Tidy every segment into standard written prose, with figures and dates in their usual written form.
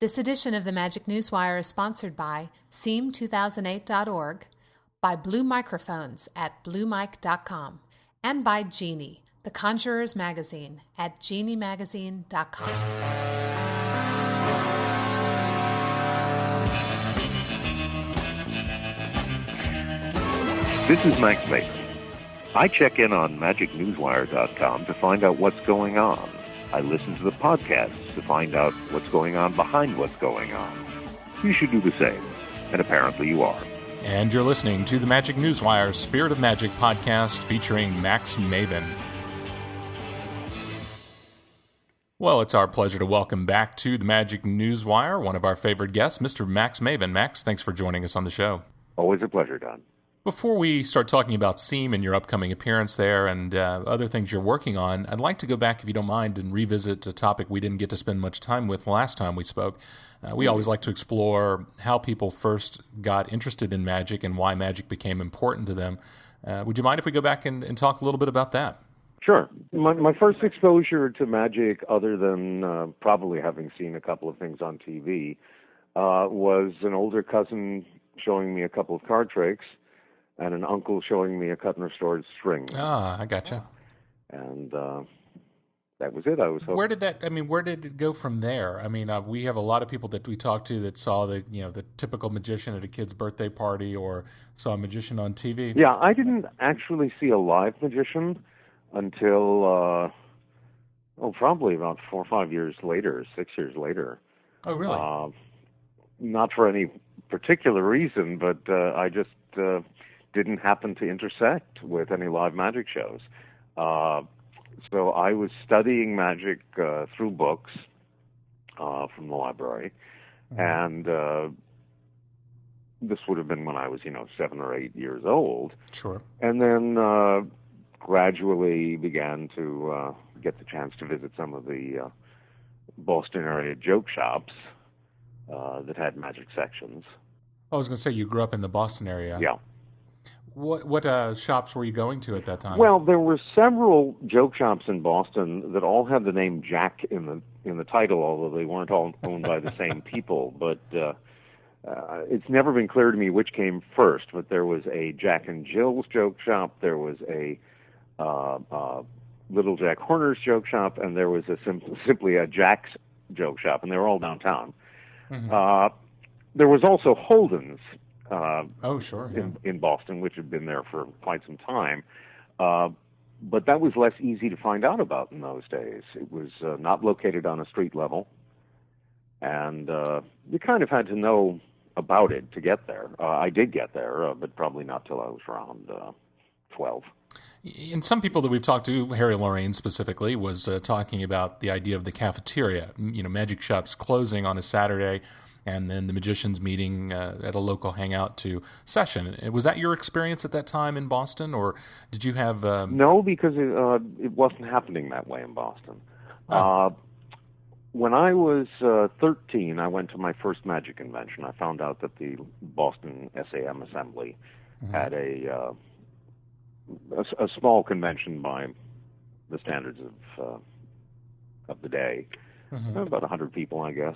This edition of the Magic Newswire is sponsored by SEAM2008.org, by Blue Microphones at bluemic.com, and by Genie, the Conjurer's Magazine at geniemagazine.com. This is Max Maven. I check in on MagicNewsWire.com to find out what's going on. I listen to the podcasts to find out what's going on behind what's going on. You should do the same, and apparently you are. And you're listening to the Magic Newswire Spirit of Magic podcast featuring Max Maven. Well, it's our pleasure to welcome back to the Magic Newswire one of our favorite guests, Mr. Max Maven. Max, thanks for joining us on the show. Always a pleasure, Don. Before we start talking about SEAM and your upcoming appearance there and other things you're working on, I'd like to go back, if you don't mind, and revisit a topic we didn't get to spend much time with last time we spoke. We always like to explore how people first got interested in magic and why magic became important to them. Would you mind if we go back and talk a little bit about that? Sure. My first exposure to magic, other than probably having seen a couple of things on TV, was an older cousin showing me a couple of card tricks, and an uncle showing me a cut and restored string. Ah, I gotcha. And that was it. I was hoping. Where did it go from there? I mean, we have a lot of people that we talk to that saw the typical magician at a kid's birthday party or saw a magician on TV. Yeah, I didn't actually see a live magician until, probably about 4 or 5 years later, 6 years later. Oh, really? Not for any particular reason, but I just didn't happen to intersect with any live magic shows. So I was studying magic through books from the library, and this would have been when I was, 7 or 8 years old. Sure. And then gradually began to get the chance to visit some of the Boston area joke shops that had magic sections. I was going to say you grew up in the Boston area. Yeah. What shops were you going to at that time? Well, there were several joke shops in Boston that all had the name Jack in the title, although they weren't all owned by the same people. But it's never been clear to me which came first. But there was a Jack and Jill's joke shop, there was a Little Jack Horner's joke shop, and there was simply a Jack's joke shop, and they were all downtown. Mm-hmm. There was also Holden's. Sure. Yeah. In Boston, which had been there for quite some time. But that was less easy to find out about in those days. It was not located on a street level, and you kind of had to know about it to get there. I did get there, but probably not till I was around 12. And some people that we've talked to, Harry Lorraine specifically, was talking about the idea of the cafeteria, magic shops closing on a Saturday, and then the magicians meeting at a local hangout to session. Was that your experience at that time in Boston, or did you have... No, because it wasn't happening that way in Boston. Oh. When I was 13, I went to my first magic convention. I found out that the Boston SAM Assembly had a small convention by the standards of the day. About 100 people, I guess,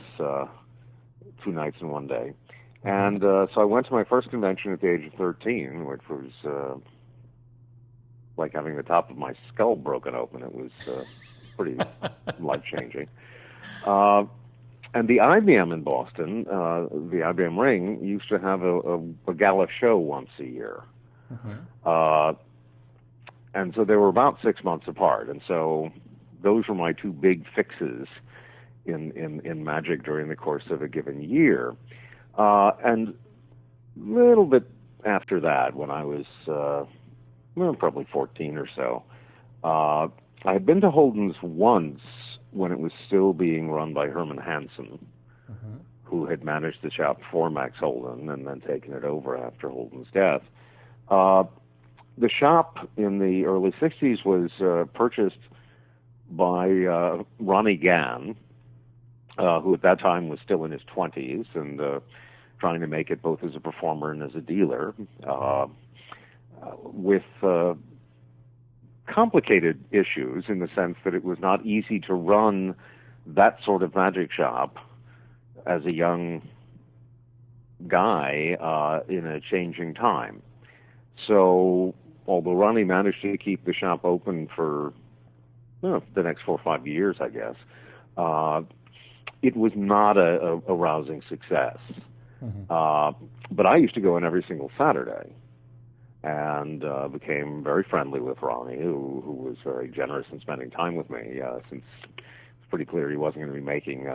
2 nights and 1 day. And so I went to my first convention at the age of 13, which was like having the top of my skull broken open. It was pretty life-changing. And the IBM in Boston, the IBM Ring, used to have a gala show once a year. And so they were about 6 months apart. And so those were my 2 big fixes in magic during the course of a given year. And a little bit after that, when I was probably 14 or so, I had been to Holden's once when it was still being run by Herman Hansen, who had managed the shop for Max Holden and then taken it over after Holden's death. The shop in the early 60s was purchased by Ronnie Gann, who at that time was still in his 20s and trying to make it both as a performer and as a dealer, with complicated issues in the sense that it was not easy to run that sort of magic shop as a young guy in a changing time. So, although Ronnie managed to keep the shop open for the next 4 or 5 years, I guess, it was not a rousing success. But I used to go in every single Saturday, and became very friendly with Ronnie, who was very generous in spending time with me, since it's pretty clear he wasn't going to be making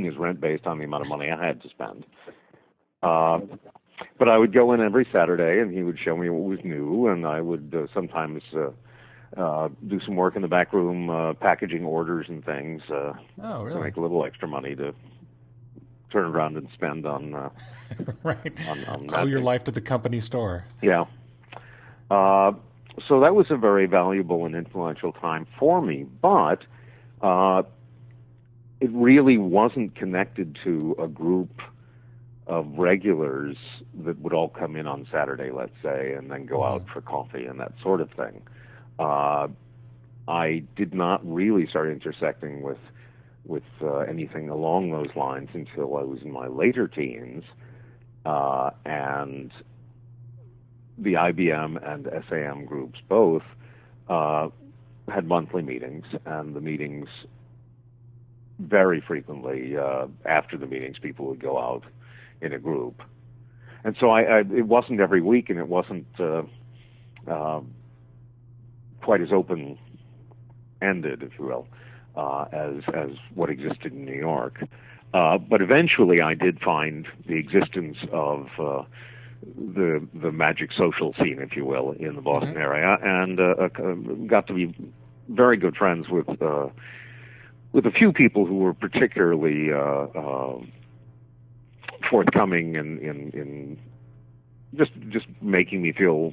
his rent based on the amount of money I had to spend. But I would go in every Saturday, and he would show me what was new, and I would sometimes do some work in the back room, packaging orders and things, Oh, really? to make a little extra money to turn around and spend on right. on Owe your matching. life to the company store. Yeah. So that was a very valuable and influential time for me, but it really wasn't connected to a group of regulars that would all come in on Saturday, let's say, and then go out for coffee and that sort of thing. I did not really start intersecting with anything along those lines until I was in my later teens, and the IBM and SAM groups both had monthly meetings, and the meetings very frequently, after the meetings, people would go out in a group. And so it wasn't every week, and it wasn't quite as open-ended, if you will, as what existed in New York. But eventually I did find the existence of the magic social scene, if you will, in the Boston area, and got to be very good friends with a few people who were particularly forthcoming in just making me feel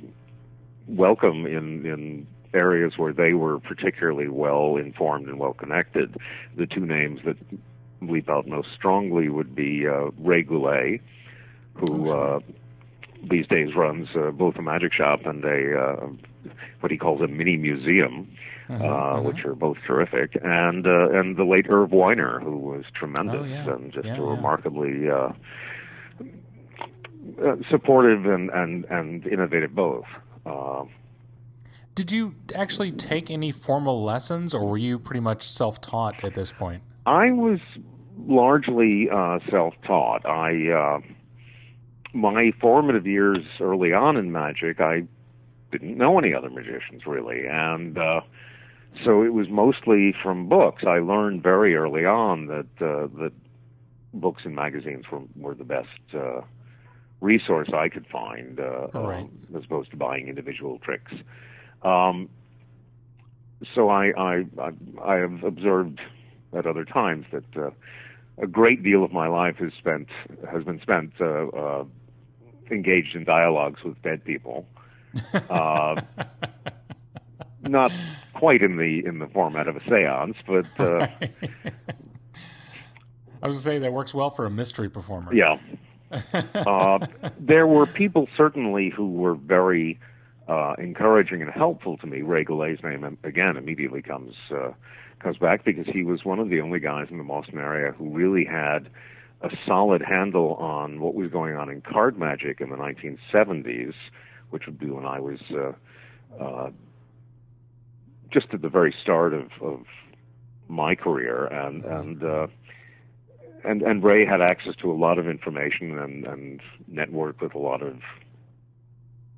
welcome in areas where they were particularly well informed and well connected. The two names that leap out most strongly would be Ray Goulet, who these days runs both a magic shop and what he calls a mini museum, which are both terrific, and the late Irv Weiner, who was tremendous and just remarkably supportive and innovative both. Did you actually take any formal lessons, or were you pretty much self-taught at this point? I was largely self-taught. My formative years early on in magic, I didn't know any other magicians really, and so it was mostly from books. I learned very early on that books and magazines were the best resource I could find, as opposed to buying individual tricks. So I have observed at other times that a great deal of my life has been spent engaged in dialogues with dead people. Not quite in the format of a séance, but I was going to say that works well for a mystery performer. Yeah. There were people certainly who were very encouraging and helpful to me. Ray Goulet's name again immediately comes back, because he was one of the only guys in the Boston area who really had a solid handle on what was going on in card magic in the 1970s, which would be when I was just at the very start of my career, and Ray had access to a lot of information and networked with a lot of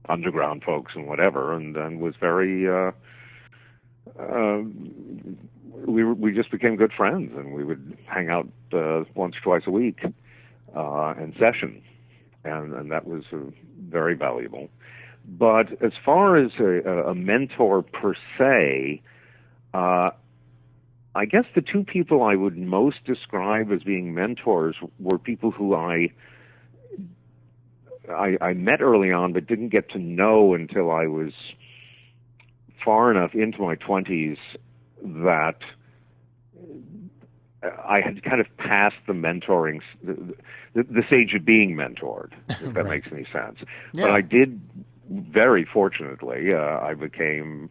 underground folks and whatever, and was very we just became good friends, and we would hang out once or twice a week in session, and that was very valuable. But as far as a mentor per se, I guess the two people I would most describe as being mentors were people who I met early on but didn't get to know until I was far enough into my 20s that I had kind of passed the mentoring, the stage of being mentored, if that makes any sense. Yeah. But I did, very fortunately, I became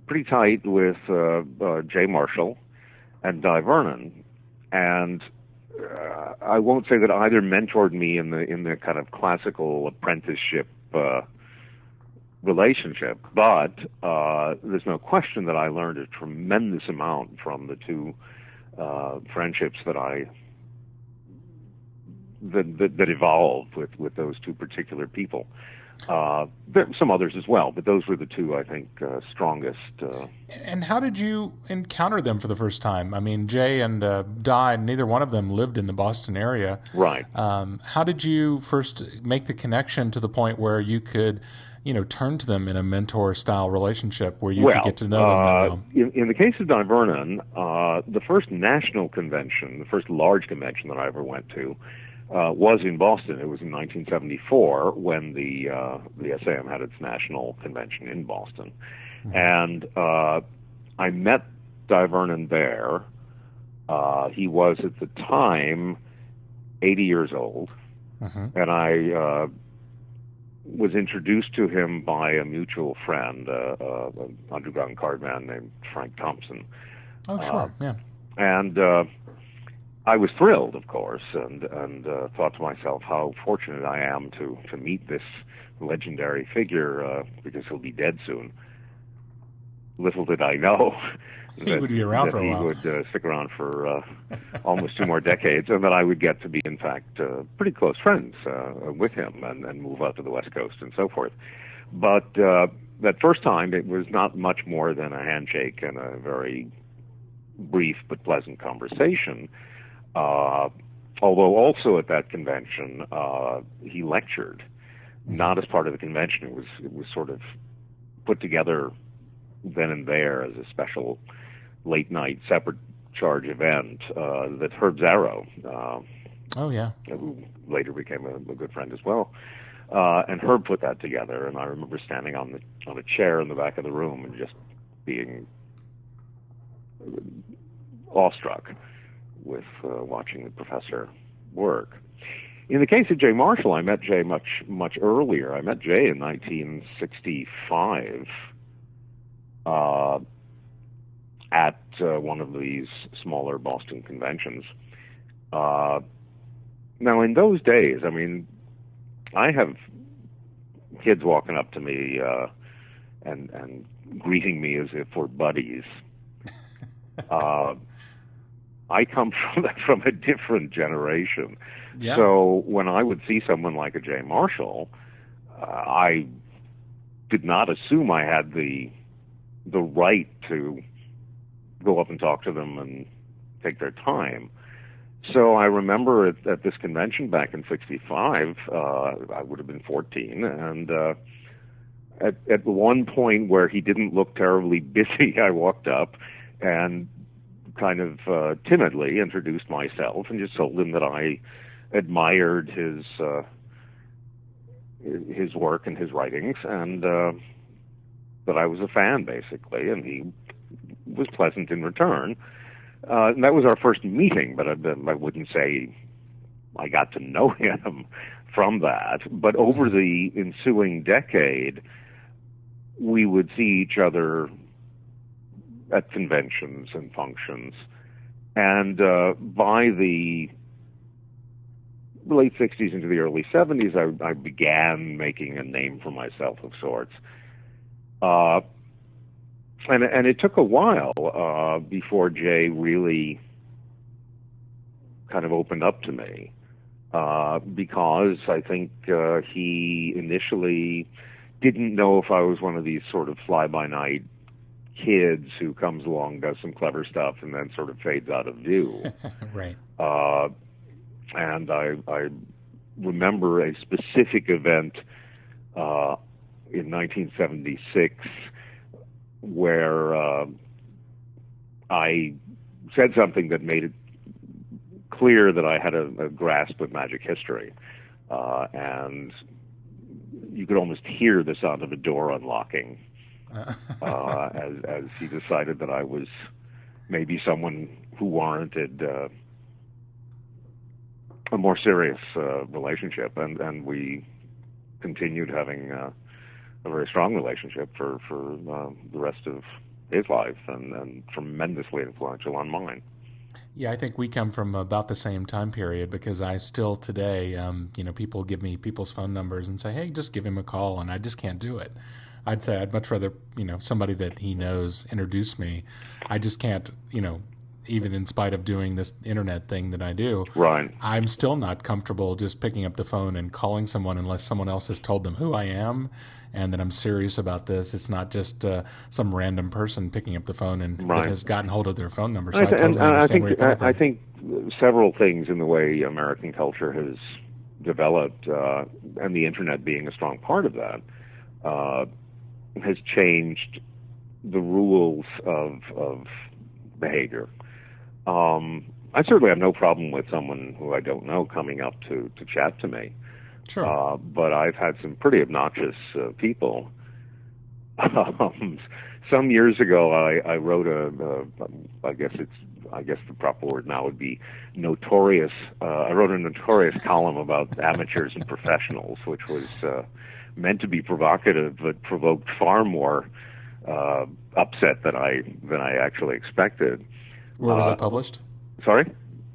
pretty tight with Jay Marshall and Di Vernon. And I won't say that either mentored me in the kind of classical apprenticeship relationship, but there's no question that I learned a tremendous amount from the two friendships that evolved with those two particular people. There are some others as well, but those were the two, I think, strongest. And how did you encounter them for the first time? I mean, Jay and Di, neither one of them lived in the Boston area. Right. How did you first make the connection to the point where you could, turn to them in a mentor-style relationship where you could get to know them that well? In the case of Di Vernon, the first national convention, the first large convention that I ever went to, was in Boston. It was in 1974 when the SAM had its national convention in Boston. Mm-hmm. And I met Di Vernon there. He was at the time 80 years old, and I was introduced to him by a mutual friend, an underground card man named Frank Thompson. Oh, sure, yeah. And I was thrilled, of course, and thought to myself how fortunate I am to meet this legendary figure, because he'll be dead soon. Little did I know he would be around for a while. He would stick around for almost 2 more decades, and that I would get to be, in fact, pretty close friends with him and move out to the West Coast and so forth. But that first time, it was not much more than a handshake and a very brief but pleasant conversation. Although also at that convention, he lectured, not as part of the convention. It was sort of put together then and there as a special late night separate charge event that Herb Zarrow, who later became a good friend as well, and Herb put that together. And I remember standing on a chair in the back of the room and just being awestruck with watching the professor work. In the case of Jay Marshall, I met Jay much earlier. I met Jay in 1965 at one of these smaller Boston conventions. Now, in those days, I mean, I have kids walking up to me and greeting me as if we're buddies. I come from a different generation. Yeah. So when I would see someone like a Jay Marshall, I did not assume I had the right to go up and talk to them and take their time. So I remember at this convention back in '65, I would have been 14, and at one point where he didn't look terribly busy, I walked up and kind of timidly introduced myself and just told him that I admired his work and his writings, and that I was a fan, basically, and he was pleasant in return. And that was our first meeting, but I wouldn't say I got to know him from that. But over the ensuing decade, we would see each other at conventions and functions. And by the late 60s into the early 70s, I began making a name for myself of sorts. And it took a while before Jay really kind of opened up to me, because I think he initially didn't know if I was one of these sort of fly-by-night kids who comes along, does some clever stuff, and then sort of fades out of view. Right. And I remember a specific event in 1976 where I said something that made it clear that I had a grasp of magic history, and you could almost hear the sound of a door unlocking as he decided that I was maybe someone who warranted a more serious relationship, and we continued having a very strong relationship for the rest of his life, and tremendously influential on mine. Yeah, I think we come from about the same time period because I still today, people give me people's phone numbers and say, hey, just give him a call, and I just can't do it. I'd say I'd much rather, somebody that he knows introduce me. I just can't, even in spite of doing this internet thing that I do, Right. I'm still not comfortable just picking up the phone and calling someone unless someone else has told them who I am and that I'm serious about this. It's not just some random person picking up the phone and Right. that has gotten hold of their phone number. So I totally understand where you're coming from. I think several things in the way American culture has developed, and the internet being a strong part of that, has changed the rules of behavior. I certainly have no problem with someone who I don't know coming up to chat to me. Sure. But I've had some pretty obnoxious people. Some years ago, I wrote I guess the proper word now would be notorious. I wrote a notorious column about amateurs and professionals, which was meant to be provocative, but provoked far more upset than I actually expected. Where was that published? Sorry?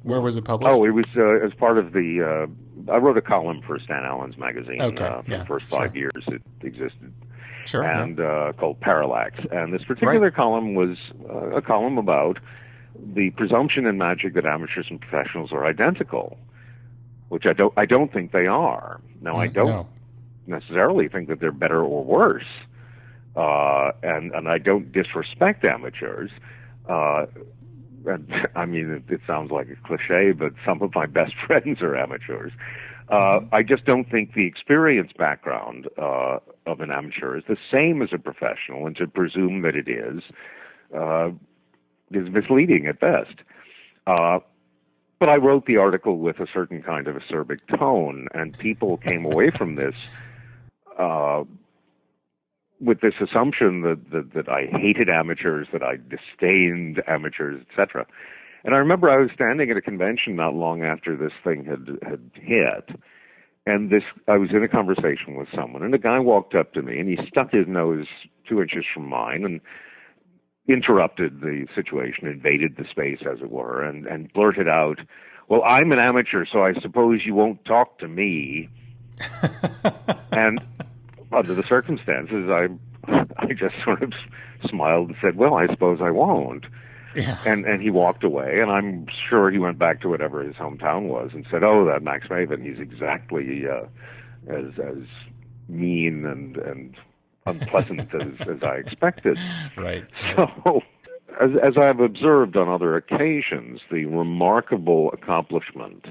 Where was it published? Oh, it was as part of the. I wrote a column for Stan Allen's magazine for the first 5 years it existed, called Parallax. And this particular column was a column about the presumption in magic that amateurs and professionals are identical, which I don't think they are. Now, I don't necessarily think that they're better or worse, and I don't disrespect amateurs. I mean, it sounds like a cliche, but some of my best friends are amateurs. I just don't think the experience background of an amateur is the same as a professional, and to presume that it is misleading at best. But I wrote the article with a certain kind of acerbic tone, and people came away from this with this assumption that I hated amateurs, that I disdained amateurs, etc. And I remember I was standing at a convention not long after this thing had hit, and I was in a conversation with someone, and a guy walked up to me, and he stuck his nose 2 inches from mine and interrupted the situation, invaded the space, as it were, and blurted out, "Well, I'm an amateur, so I suppose you won't talk to me." And under the circumstances, I just sort of smiled and said, "Well, I suppose I won't." Yeah. And he walked away, and I'm sure he went back to whatever his hometown was and said, "Oh, that Max Maven, he's exactly as mean and unpleasant as I expected." Right. So, as I've observed on other occasions, the remarkable accomplishment,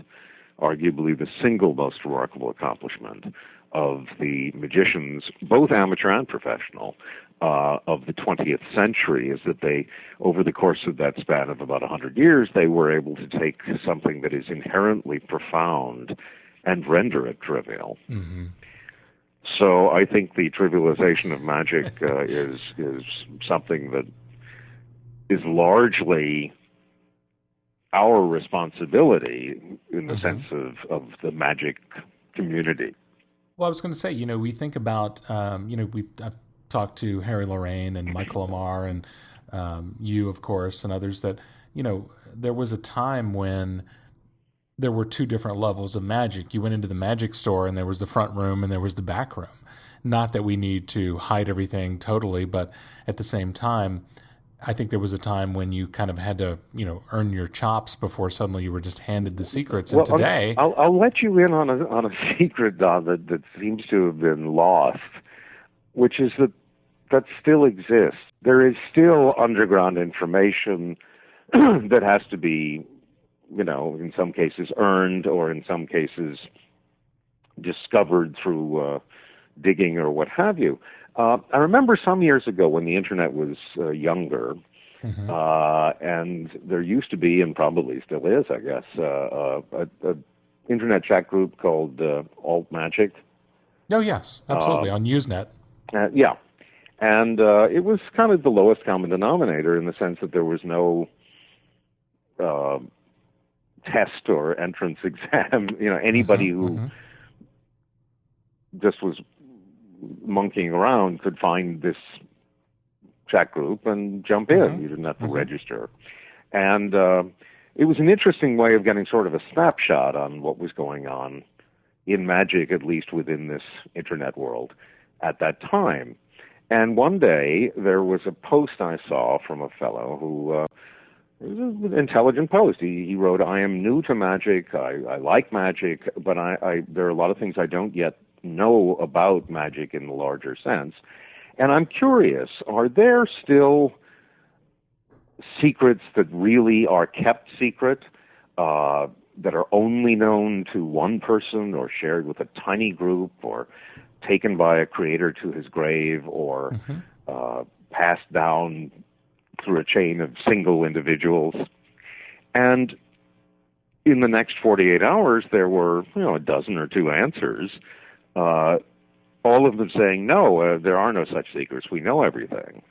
arguably the single most remarkable accomplishment of the magicians, both amateur and professional, of the 20th century is that they, over the course of that span of about 100 years, they were able to take something that is inherently profound and render it trivial. Mm-hmm. So I think the trivialization of magic is something that is largely our responsibility in the sense of the magic community. Well, I was going to say, we think about, I've talked to Harry Lorraine and Michael Amar and you, of course, and others that, there was a time when there were two different levels of magic. You went into the magic store and there was the front room and there was the back room. Not that we need to hide everything totally, but at the same time, I think there was a time when you kind of had to, earn your chops before suddenly you were just handed the secrets. And today, I'll let you in on a secret, Don, that seems to have been lost, which is that still exists. There is still underground information that has to be, in some cases earned, or in some cases discovered through digging or what have you. I remember some years ago when the internet was younger, and there used to be, and probably still is, I guess, a internet chat group called Alt Magic. Oh, yes, absolutely, on Usenet. Yeah. And it was kind of the lowest common denominator in the sense that there was no test or entrance exam. Anybody who just was monkeying around could find this chat group and jump in. You didn't have to register. And it was an interesting way of getting sort of a snapshot on what was going on in magic, at least within this internet world at that time. And one day there was a post I saw from a fellow who, it was an intelligent post. He wrote, "I am new to magic. I like magic, but there are a lot of things I don't yet know about magic in the larger sense. And I'm curious, are there still secrets that really are kept secret, that are only known to one person or shared with a tiny group or taken by a creator to his grave or passed down through a chain of single individuals?" And in the next 48 hours, there were, a dozen or two answers, all of them saying, no, there are no such secrets. We know everything.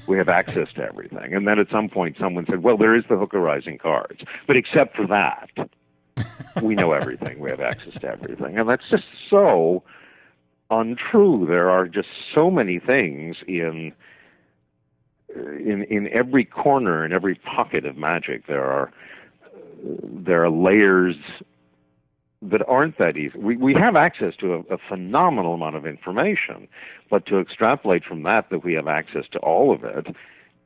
We have access to everything. And then at some point, someone said, well, there is the Hook of Rising Cards. But except for that, we know everything. We have access to everything. And that's just so untrue. There are just so many things in every corner, in every pocket of magic. There are layers that aren't that easy. We have access to a phenomenal amount of information, but to extrapolate from that we have access to all of it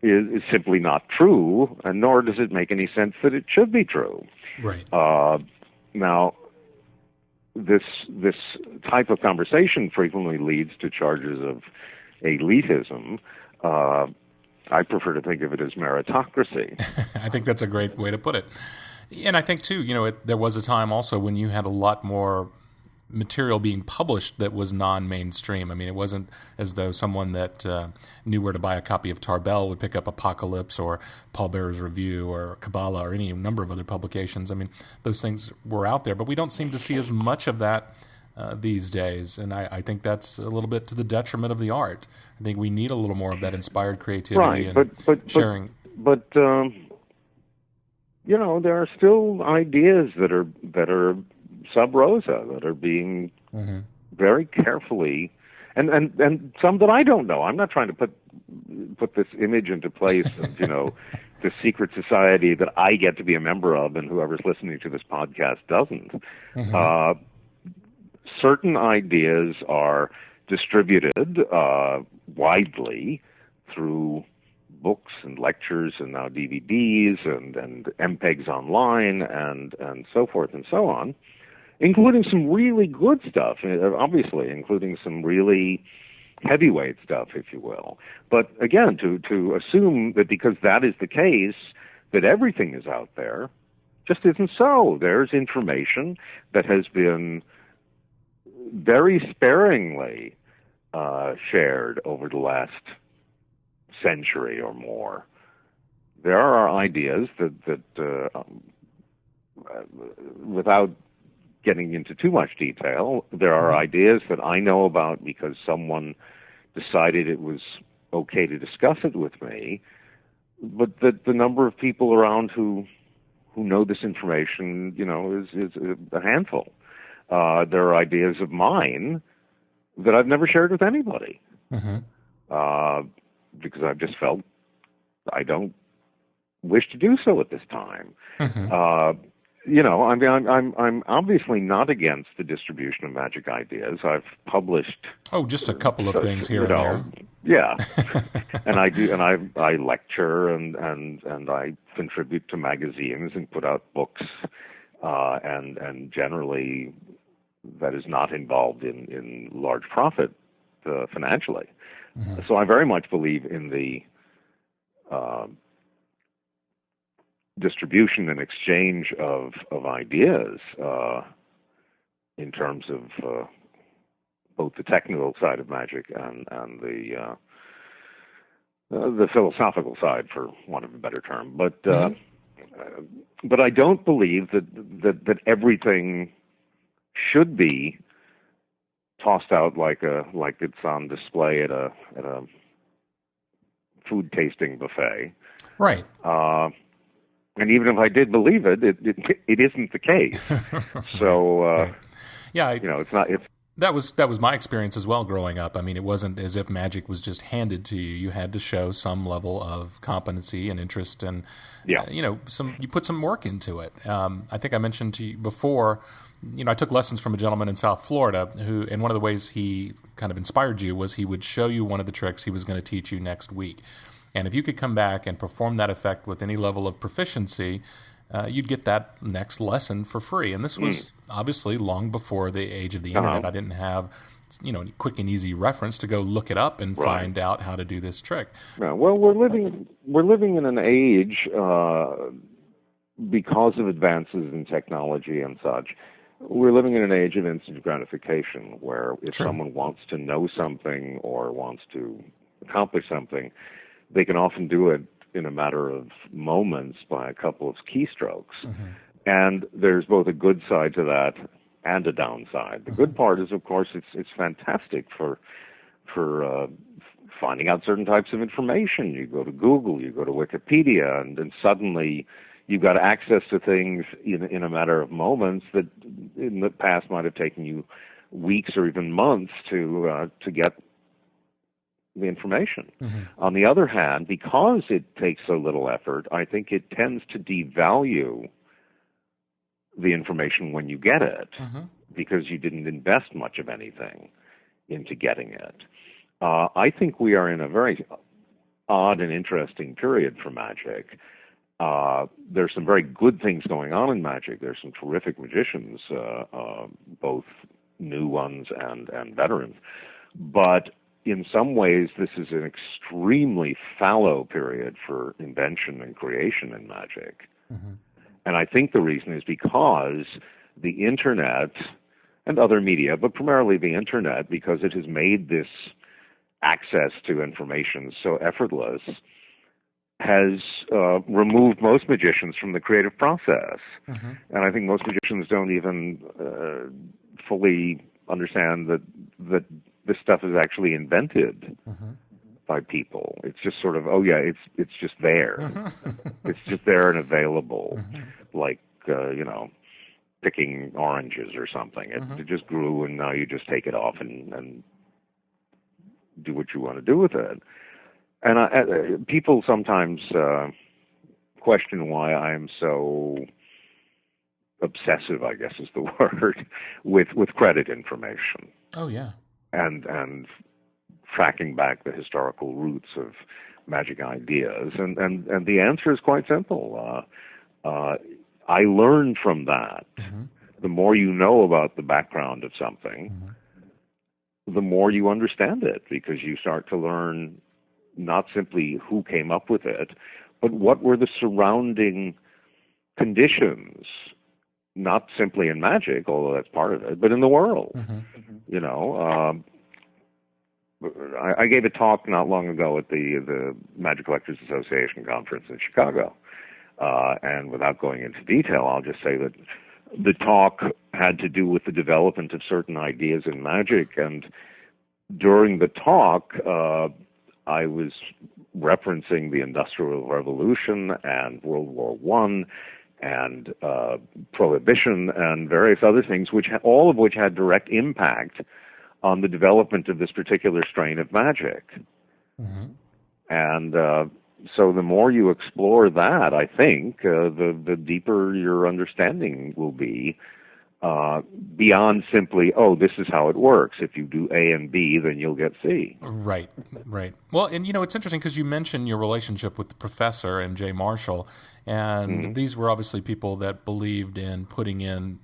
is simply not true, and nor does it make any sense that it should be true. Right. Now, this type of conversation frequently leads to charges of elitism. I prefer to think of it as meritocracy. I think that's a great way to put it. And I think, too, there was a time also when you had a lot more material being published that was non-mainstream. I mean, it wasn't as though someone that knew where to buy a copy of Tarbell would pick up Apocalypse or Paul Bearer's Review or Kabbalah or any number of other publications. I mean, those things were out there, but we don't seem to see as much of that these days. And I think that's a little bit to the detriment of the art. I think we need a little more of that inspired creativity and sharing. But there are still ideas that are sub rosa, that are being very carefully, and some that I don't know. I'm not trying to put this image into place of the secret society that I get to be a member of, and whoever's listening to this podcast doesn't. Certain ideas are distributed widely through books and lectures and now DVDs and MPEGs online and so forth and so on, including some really good stuff, obviously, including some really heavyweight stuff, if you will. But again, to assume that because that is the case, that everything is out there, just isn't so. There's information that has been very sparingly shared over the last century or more. There are ideas that without getting into too much detail, there are ideas that I know about because someone decided it was okay to discuss it with me, but that the number of people around who know this information, is a handful. There are ideas of mine that I've never shared with anybody. Because I've just felt I don't wish to do so at this time. I'm obviously not against the distribution of magic ideas. I've published just a couple of things here and there. Yeah, and I do, and I lecture and I contribute to magazines and put out books, and generally that is not involved in large profit financially. So I very much believe in the distribution and exchange of ideas in terms of both the technical side of magic and the philosophical side, for want of a better term. But I don't believe that everything should be tossed out like it's on display at a food tasting buffet. Right. And even if I did believe it isn't the case. So right. Yeah, it's not. That was my experience as well growing up. I mean, it wasn't as if magic was just handed to you. You had to show some level of competency and interest, and you put some work into it. I think I mentioned to you before. I took lessons from a gentleman in South Florida who, and one of the ways he kind of inspired you was he would show you one of the tricks he was going to teach you next week, and if you could come back and perform that effect with any level of proficiency, you'd get that next lesson for free. And this was obviously long before the age of the internet. I didn't have, any quick and easy reference to go look it up and find out how to do this trick. Yeah, well, we're living in an age because of advances in technology and such. We're living in an age of instant gratification, where if someone wants to know something or wants to accomplish something, they can often do it in a matter of moments by a couple of keystrokes. And there's both a good side to that and a downside. The good part is, of course, it's fantastic for finding out certain types of information. You go to Google, you go to Wikipedia, and suddenly you've got access to things in a matter of moments that in the past might have taken you weeks or even months to get the information. On the other hand, because it takes so little effort, I think it tends to devalue the information when you get it, because you didn't invest much of anything into getting it. I think we are in a very odd and interesting period for magic. There's some very good things going on in magic. There's some terrific magicians, both new ones and veterans. But in some ways, this is an extremely fallow period for invention and creation in magic. And I think the reason is because the Internet and other media, but primarily the Internet, because it has made this access to information so effortless, has removed most magicians from the creative process. And I think most magicians don't even fully understand that this stuff is actually invented by people. It's just sort of, it's just there. It's just there and available, like, picking oranges or something. It just grew, and now you just take it off and do what you want to do with it. And people sometimes question why I'm so obsessive, I guess is the word, with credit information. Oh, yeah. And tracking back the historical roots of magic ideas. And the answer is quite simple. I learned from that. The more you know about the background of something, the more you understand it, because you start to learn not simply who came up with it, but what were the surrounding conditions, not simply in magic, although that's part of it, but in the world. I gave a talk not long ago at the Magic Collectors Association conference in Chicago. And without going into detail, I'll just say that the talk had to do with the development of certain ideas in magic. And during the talk, I was referencing the Industrial Revolution and World War I and Prohibition and various other things, all of which had direct impact on the development of this particular strain of magic. And so the more you explore that, I think, the deeper your understanding will be, beyond simply, this is how it works. If you do A and B, then you'll get C. Right. Well, and it's interesting because you mentioned your relationship with the professor and Jay Marshall, and these were obviously people that believed in putting in,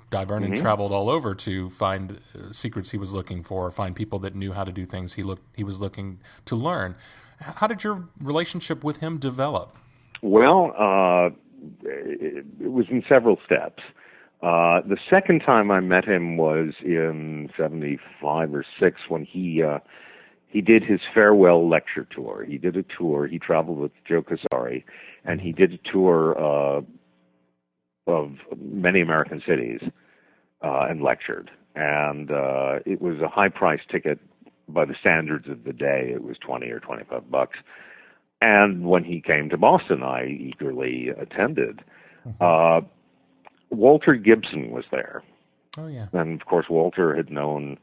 Di Vernon traveled all over to find secrets he was looking for, find people that knew how to do things he was looking to learn. How did your relationship with him develop? Well, it was in several steps. The second time I met him was in 75 or 6 when he did his farewell lecture tour. He did a tour. He traveled with Joe Casari, and he did a tour of many American cities and lectured. And it was a high-priced ticket by the standards of the day. It was $20 or $25. And when he came to Boston, I eagerly attended. Walter Gibson was there. Oh, yeah. And, of course, Walter had known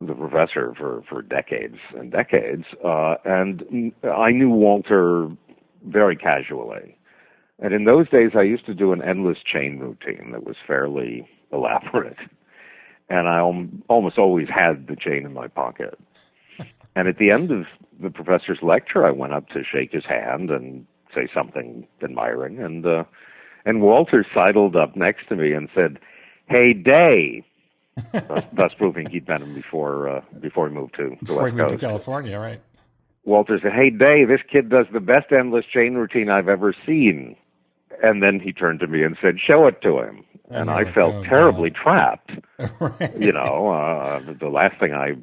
the professor for decades and decades, and I knew Walter very casually. And in those days, I used to do an endless chain routine that was fairly elaborate, and I almost always had the chain in my pocket. And at the end of the professor's lecture, I went up to shake his hand and say something admiring, and Walter sidled up next to me and said, "Hey, Day," thus proving he'd met him before he moved to the Before West he moved Coast. to California, right? Walter said, "Hey, Day, this kid does the best endless chain routine I've ever seen." And then he turned to me and said, "Show it to him." And I like, felt oh, terribly God. trapped. Right. You know, the last thing I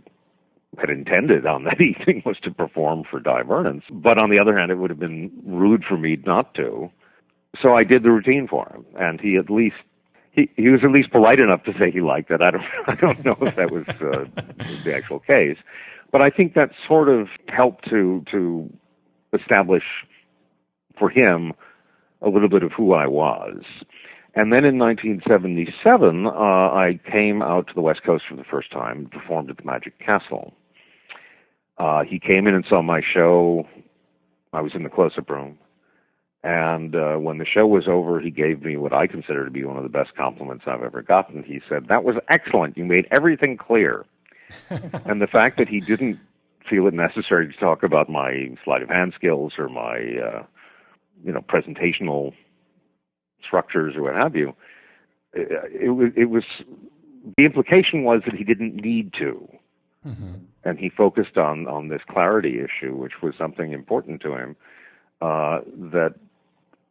had intended on that evening was to perform for Divergence. But on the other hand, it would have been rude for me not to. So I did the routine for him, and he was at least polite enough to say he liked it. I don't know if that was the actual case, but I think that sort of helped to establish for him a little bit of who I was. And then in 1977, I came out to the West Coast for the first time and performed at the Magic Castle. He came in and saw my show. I was in the close-up room. And when the show was over, he gave me what I consider to be one of the best compliments I've ever gotten. He said, "That was excellent. You made everything clear." And the fact that he didn't feel it necessary to talk about my sleight of hand skills or my presentational structures or what have you, it was the implication was that he didn't need to. Mm-hmm. And he focused on this clarity issue, which was something important to him, that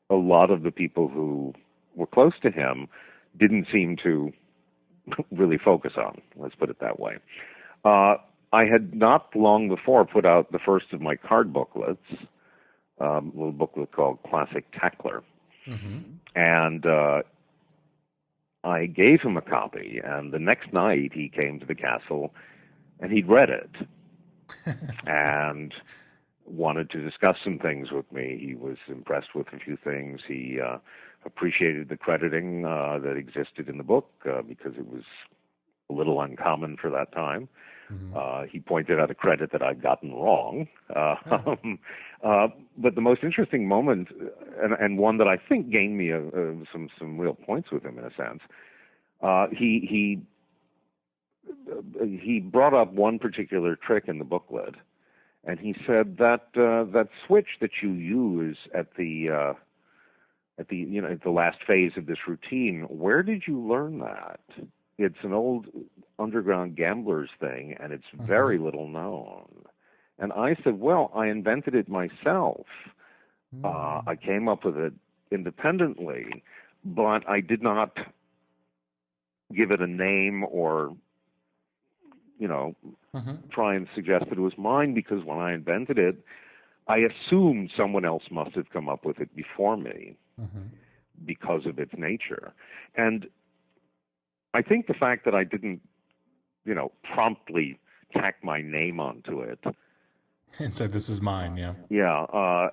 a lot of the people who were close to him didn't seem to really focus on. Let's put it that way. I had not long before put out the first of my card booklets, a little booklet called Classic Tackler. Mm-hmm. And I gave him a copy, and the next night he came to the castle, and he'd read it and wanted to discuss some things with me. He was impressed with a few things. He appreciated the crediting that existed in the book because it was a little uncommon for that time. Mm-hmm. He pointed out a credit that I'd gotten wrong. But the most interesting moment, and one that I think gained me some real points with him in a sense, he brought up one particular trick in the booklet, and he said that switch that you use at the last phase of this routine, where did you learn that? It's an old underground gambler's thing, and it's very little known. And I said, well, I invented it myself. I came up with it independently, but I did not give it a name or, try and suggest that it was mine, because when I invented it, I assumed someone else must have come up with it before me because of its nature. And I think the fact that I didn't, promptly tack my name onto it and said, "This is mine." Yeah. Yeah,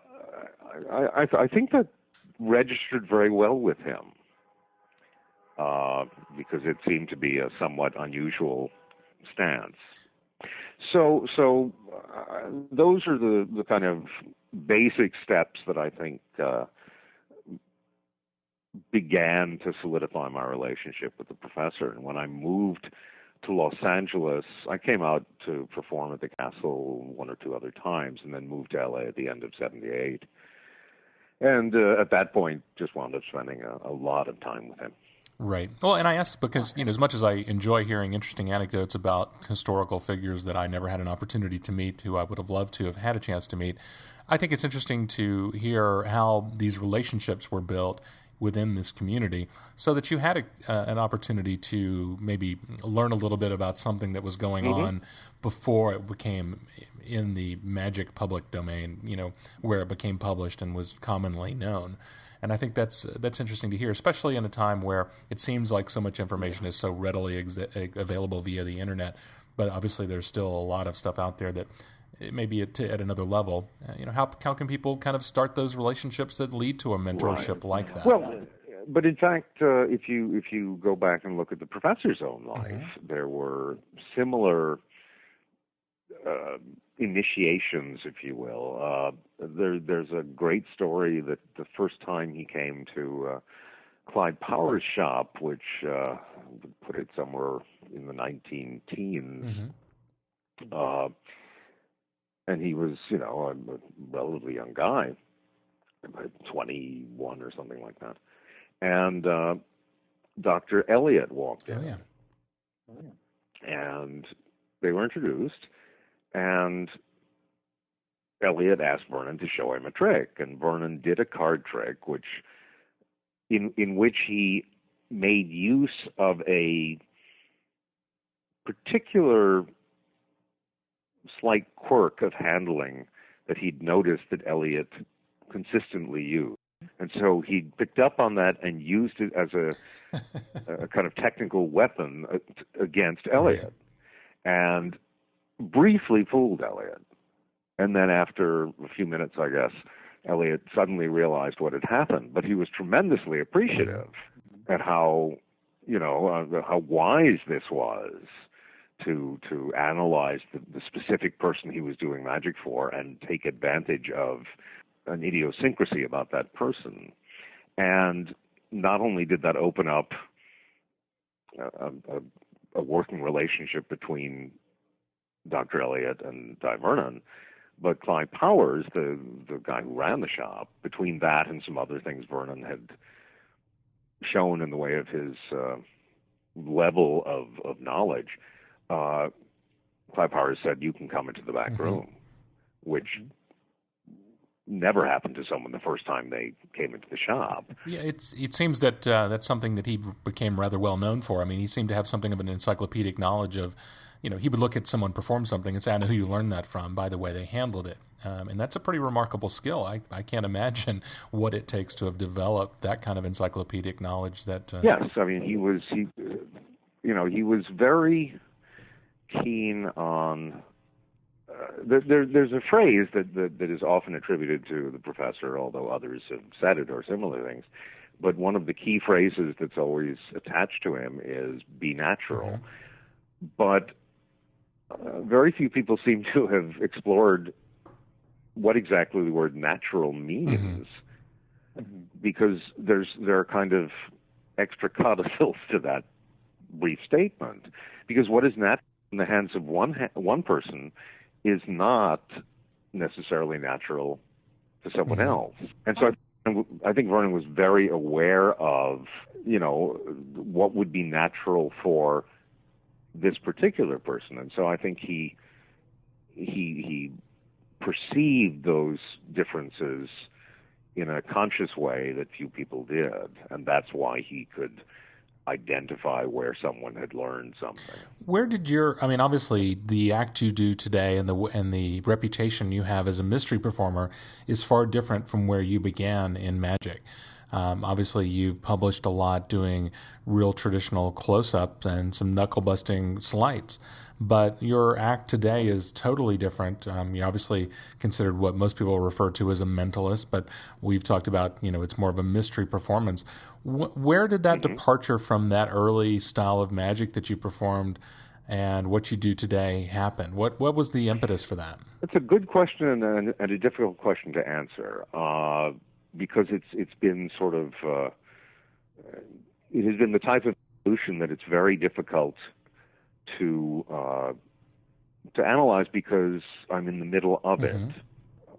I think that registered very well with him because it seemed to be a somewhat unusual stance. So those are the kind of basic steps that I think began to solidify my relationship with the professor. And when I moved to Los Angeles, I came out to perform at the castle one or two other times, and then moved to LA at the end of '78. And at that point, just wound up spending a lot of time with him. Right. Well, and I asked because, as much as I enjoy hearing interesting anecdotes about historical figures that I never had an opportunity to meet, who I would have loved to have had a chance to meet, I think it's interesting to hear how these relationships were built within this community, so that you had an opportunity to maybe learn a little bit about something that was going on before it became in the magic public domain, where it became published and was commonly known. And I think that's interesting to hear, especially in a time where it seems like so much information is so readily available via the internet. But obviously, there's still a lot of stuff out there that it may be at another level. How can people kind of start those relationships that lead to a mentorship like that? Well, But in fact, if you go back and look at the professor's own life, there were similar initiations, if you will. There's a great story that the first time he came to Clyde Power's shop, which would put it somewhere in the 19 teens, and he was, a relatively young guy, about 21 or something like that. And Dr. Elliott walked in. And they were introduced, and Elliott asked Vernon to show him a trick, and Vernon did a card trick, in which he made use of a particular slight quirk of handling that he'd noticed that Elliott consistently used. And so he picked up on that and used it as a kind of technical weapon against Elliott, and briefly fooled Elliott. And then after a few minutes, I guess, Elliott suddenly realized what had happened, but he was tremendously appreciative at how wise this was to analyze the specific person he was doing magic for and take advantage of an idiosyncrasy about that person. And not only did that open up a working relationship between Dr. Elliott and Di Vernon, but Clyde Powers, the guy who ran the shop, between that and some other things Vernon had shown in the way of his level of knowledge, Clyde Powers said, "You can come into the back room," which never happened to someone the first time they came into the shop. Yeah, it seems that that's something that he became rather well known for. I mean, he seemed to have something of an encyclopedic knowledge of, he would look at someone perform something and say, "I know who you learned that from by the way they handled it." And that's a pretty remarkable skill. I can't imagine what it takes to have developed that kind of encyclopedic knowledge. That yes, I mean, he was very keen on. There's a phrase that is often attributed to the professor, although others have said it or similar things. But one of the key phrases that's always attached to him is "be natural." But very few people seem to have explored what exactly the word natural means, because there are kind of extra codicils to that brief statement. Because what is natural in the hands of one person is not necessarily natural to someone else. And so I think Vernon was very aware of, what would be natural for this particular person. And so I think he perceived those differences in a conscious way that few people did. And that's why he could identify where someone had learned something. Where did obviously the act you do today and the reputation you have as a mystery performer is far different from where you began in magic. Obviously, you've published a lot doing real traditional close-ups and some knuckle-busting sleights, but your act today is totally different. You obviously considered what most people refer to as a mentalist, but we've talked about, it's more of a mystery performance. Where did that departure from that early style of magic that you performed and what you do today happen? What was the impetus for that? It's a good question and a difficult question to answer. Because it's been sort of it has been the type of evolution that it's very difficult to analyze because I'm in the middle of it,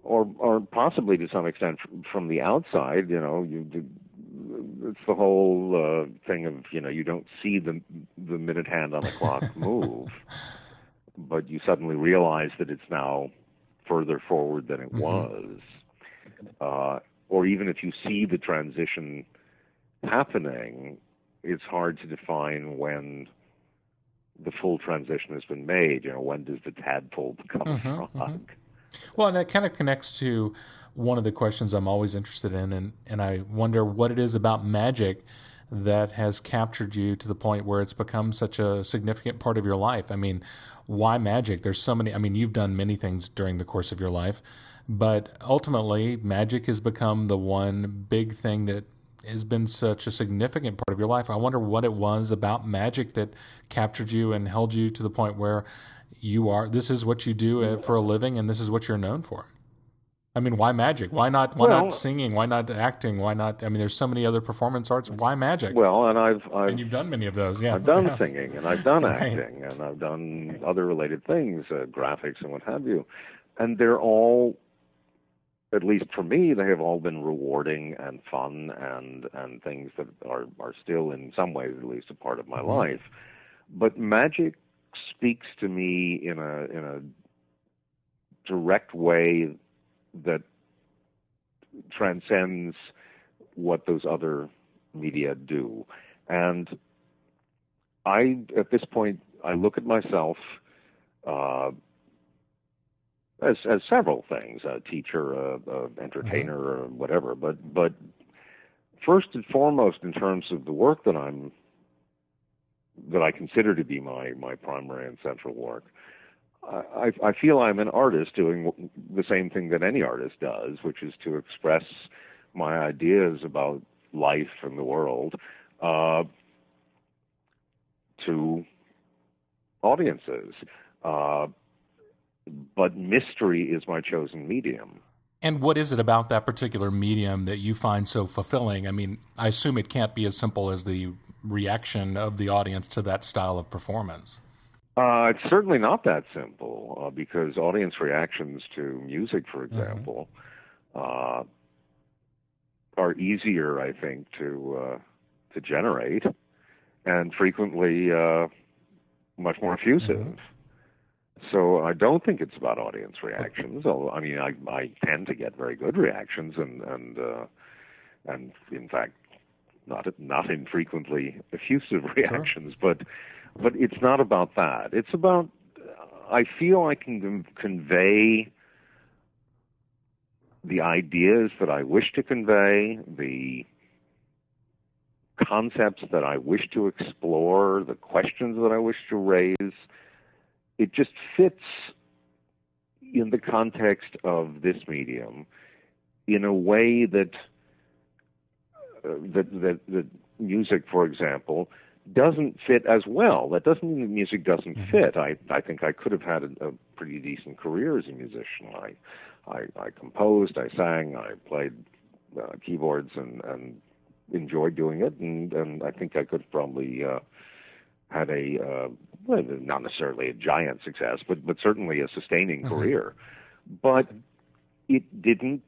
or possibly to some extent from the outside. It's the whole thing of you don't see the minute hand on the clock move, but you suddenly realize that it's now further forward than it was. Or even if you see the transition happening, it's hard to define when the full transition has been made. When does the tadpole become a frog? Well, and that kind of connects to one of the questions I'm always interested in, and I wonder what it is about magic that has captured you to the point where it's become such a significant part of your life. I mean, why magic? There's so many. I mean, you've done many things during the course of your life. But ultimately, magic has become the one big thing that has been such a significant part of your life. I wonder what it was about magic that captured you and held you to the point where this is what you do for a living, and this is what you're known for. I mean, why magic? Why not? Why not singing? Why not acting? Why not? I mean, there's so many other performance arts. Why magic? Well, and and you've done many of those. Yeah, I've done singing, and I've done right. acting, and I've done other related things, graphics and what have you, and they're all, at least for me, they have all been rewarding and fun and things that are still in some ways at least a part of my life. But magic speaks to me in a direct way that transcends what those other media do. And at this point, I look at myself as several things: a teacher, a entertainer, or whatever. But first and foremost, in terms of the work that I consider to be my primary and central work, I feel I'm an artist doing the same thing that any artist does, which is to express my ideas about life and the world to audiences. But mystery is my chosen medium. And what is it about that particular medium that you find so fulfilling? I mean, I assume it can't be as simple as the reaction of the audience to that style of performance. It's certainly not that simple, because audience reactions to music, for example, are easier, I think, to generate, and frequently much more effusive. So I don't think it's about audience reactions. Although, I mean, I tend to get very good reactions, and in fact, not infrequently effusive reactions. Sure. But it's not about that. It's about, I feel I can convey the ideas that I wish to convey, the concepts that I wish to explore, the questions that I wish to raise. It just fits in the context of this medium in a way that music, for example, doesn't fit as well. That doesn't mean that music doesn't fit. I think I could have had a pretty decent career as a musician. I composed, I sang, I played keyboards and enjoyed doing it, and I think I could have probably had well, not necessarily a giant success, but certainly a sustaining career. But it didn't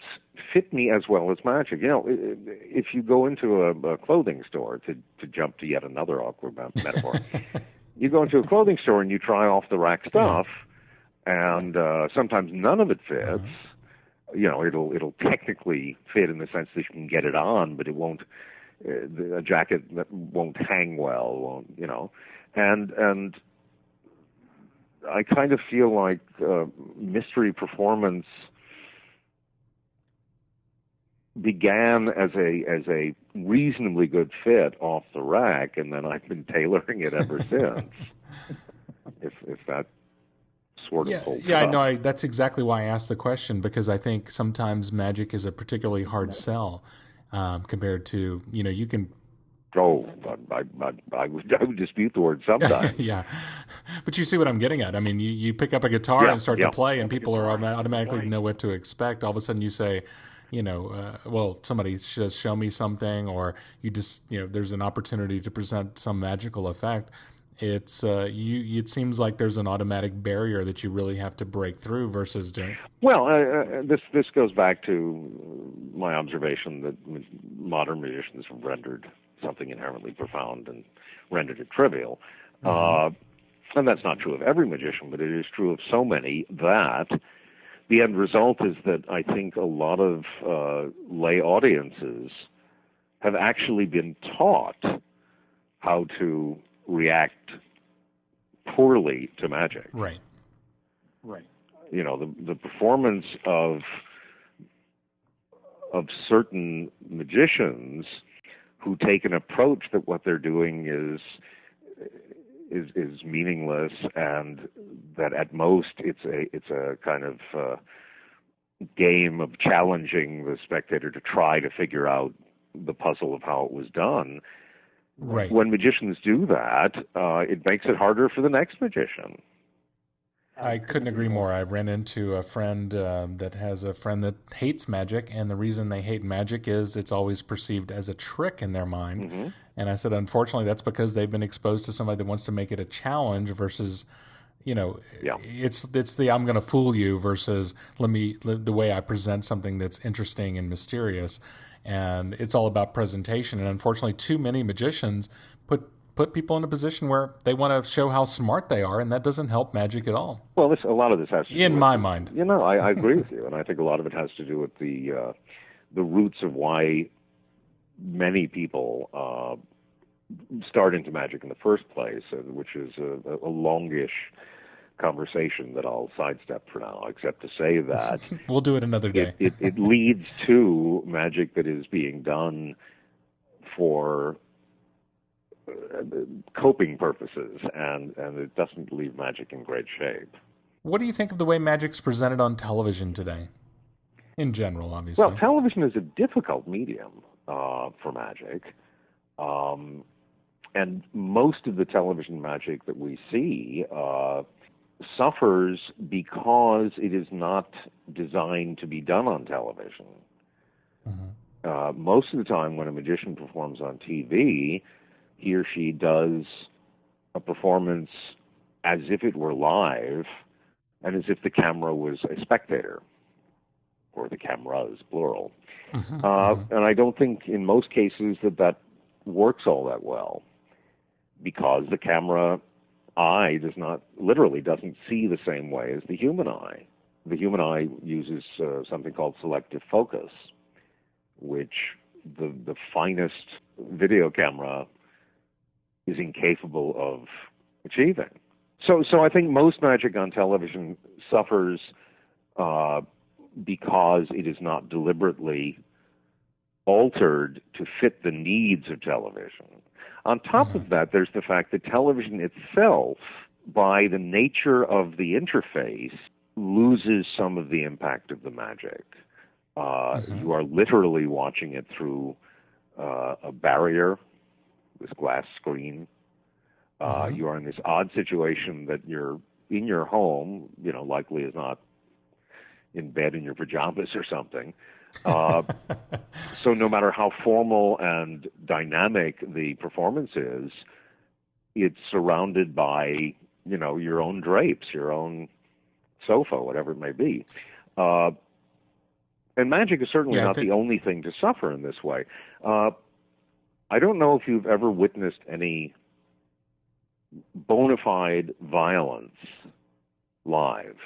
fit me as well as magic. You know, if you go into a clothing store, to jump to yet another awkward metaphor, you go into a clothing store and you try off the rack stuff, and sometimes none of it fits. You know, it'll technically fit in the sense that you can get it on, but it won't. A jacket that won't hang well, won't, you know, and I kind of feel like mystery performance began as a reasonably good fit off the rack, and then I've been tailoring it ever since. if that sort of holds up. No, that's exactly why I asked the question, because I think sometimes magic is a particularly hard sell compared to, you know, you can. Oh, I would dispute the word sometimes. Yeah, but you see what I'm getting at. I mean, you pick up a guitar and start to play, and people are automatically know what to expect. All of a sudden, you say, you know, well, somebody just show me something, or you just, you know, there's an opportunity to present some magical effect. It's it seems like there's an automatic barrier that you really have to break through versus doing. Well, this goes back to my observation that modern musicians have rendered something inherently profound and rendered it trivial. And that's not true of every magician, but it is true of so many that the end result is that I think a lot of lay audiences have actually been taught how to react poorly to magic. Right. You know, the performance of certain magicians who take an approach that what they're doing is meaningless, and that at most it's a kind of game of challenging the spectator to try to figure out the puzzle of how it was done. Right. When magicians do that, it makes it harder for the next magician. I couldn't agree more. I ran into a friend that has a friend that hates magic, and the reason they hate magic is it's always perceived as a trick in their mind. Mm-hmm. And I said, unfortunately, that's because they've been exposed to somebody that wants to make it a challenge versus, it's the I'm going to fool you versus the way I present something that's interesting and mysterious. And it's all about presentation. And unfortunately, too many magicians put people in a position where they want to show how smart they are, and that doesn't help magic at all. Well, a lot of this has to do in my mind. I agree with you, and I think a lot of it has to do with the roots of why many people start into magic in the first place, which is a longish conversation that I'll sidestep for now, except to say that we'll do it another day. it leads to magic that is being done for coping purposes, and it doesn't leave magic in great shape. What do you think of the way magic's presented on television today? In general, obviously. Well, television is a difficult medium for magic. And most of the television magic that we see suffers because it is not designed to be done on television. Mm-hmm. Most of the time when a magician performs on TV, he or she does a performance as if it were live and as if the camera was a spectator, or the cameras, plural. Mm-hmm. And I don't think in most cases that works all that well, because the camera eye doesn't see the same way as the human eye. The human eye uses something called selective focus, which the finest video camera is incapable of achieving. So I think most magic on television suffers because it is not deliberately altered to fit the needs of television. On top of that, there's the fact that television itself, by the nature of the interface, loses some of the impact of the magic. You are literally watching it through a barrier, this glass screen. You are in this odd situation that you're in your home, likely is not in bed in your pajamas or something. So no matter how formal and dynamic the performance is, it's surrounded by, your own drapes, your own sofa, whatever it may be. And magic is certainly not the only thing to suffer in this way. I don't know if you've ever witnessed any bona fide violence live.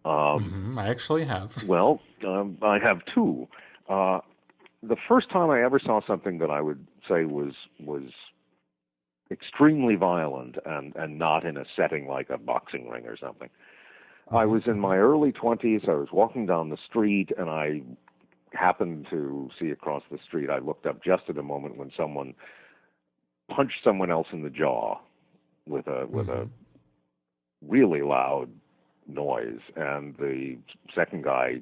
I actually have. Well, I have too. The first time I ever saw something that I would say was extremely violent and not in a setting like a boxing ring or something. I was in my early 20s. I was walking down the street, and I happened to see across the street. I looked up just at a moment when someone punched someone else in the jaw with a really loud noise, and the second guy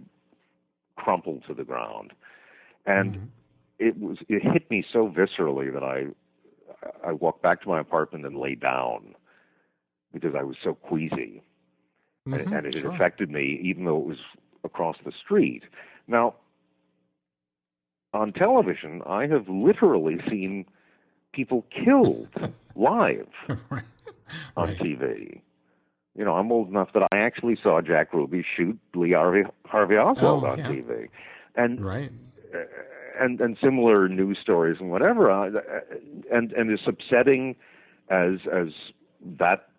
crumpled to the ground. And it hit me so viscerally that I walked back to my apartment and lay down because I was so queasy. And it had affected me, even though it was across the street. Now, on television, I have literally seen people killed live on TV. I'm old enough that I actually saw Jack Ruby shoot Lee Harvey Oswald on TV. And and similar news stories and whatever. And as upsetting as that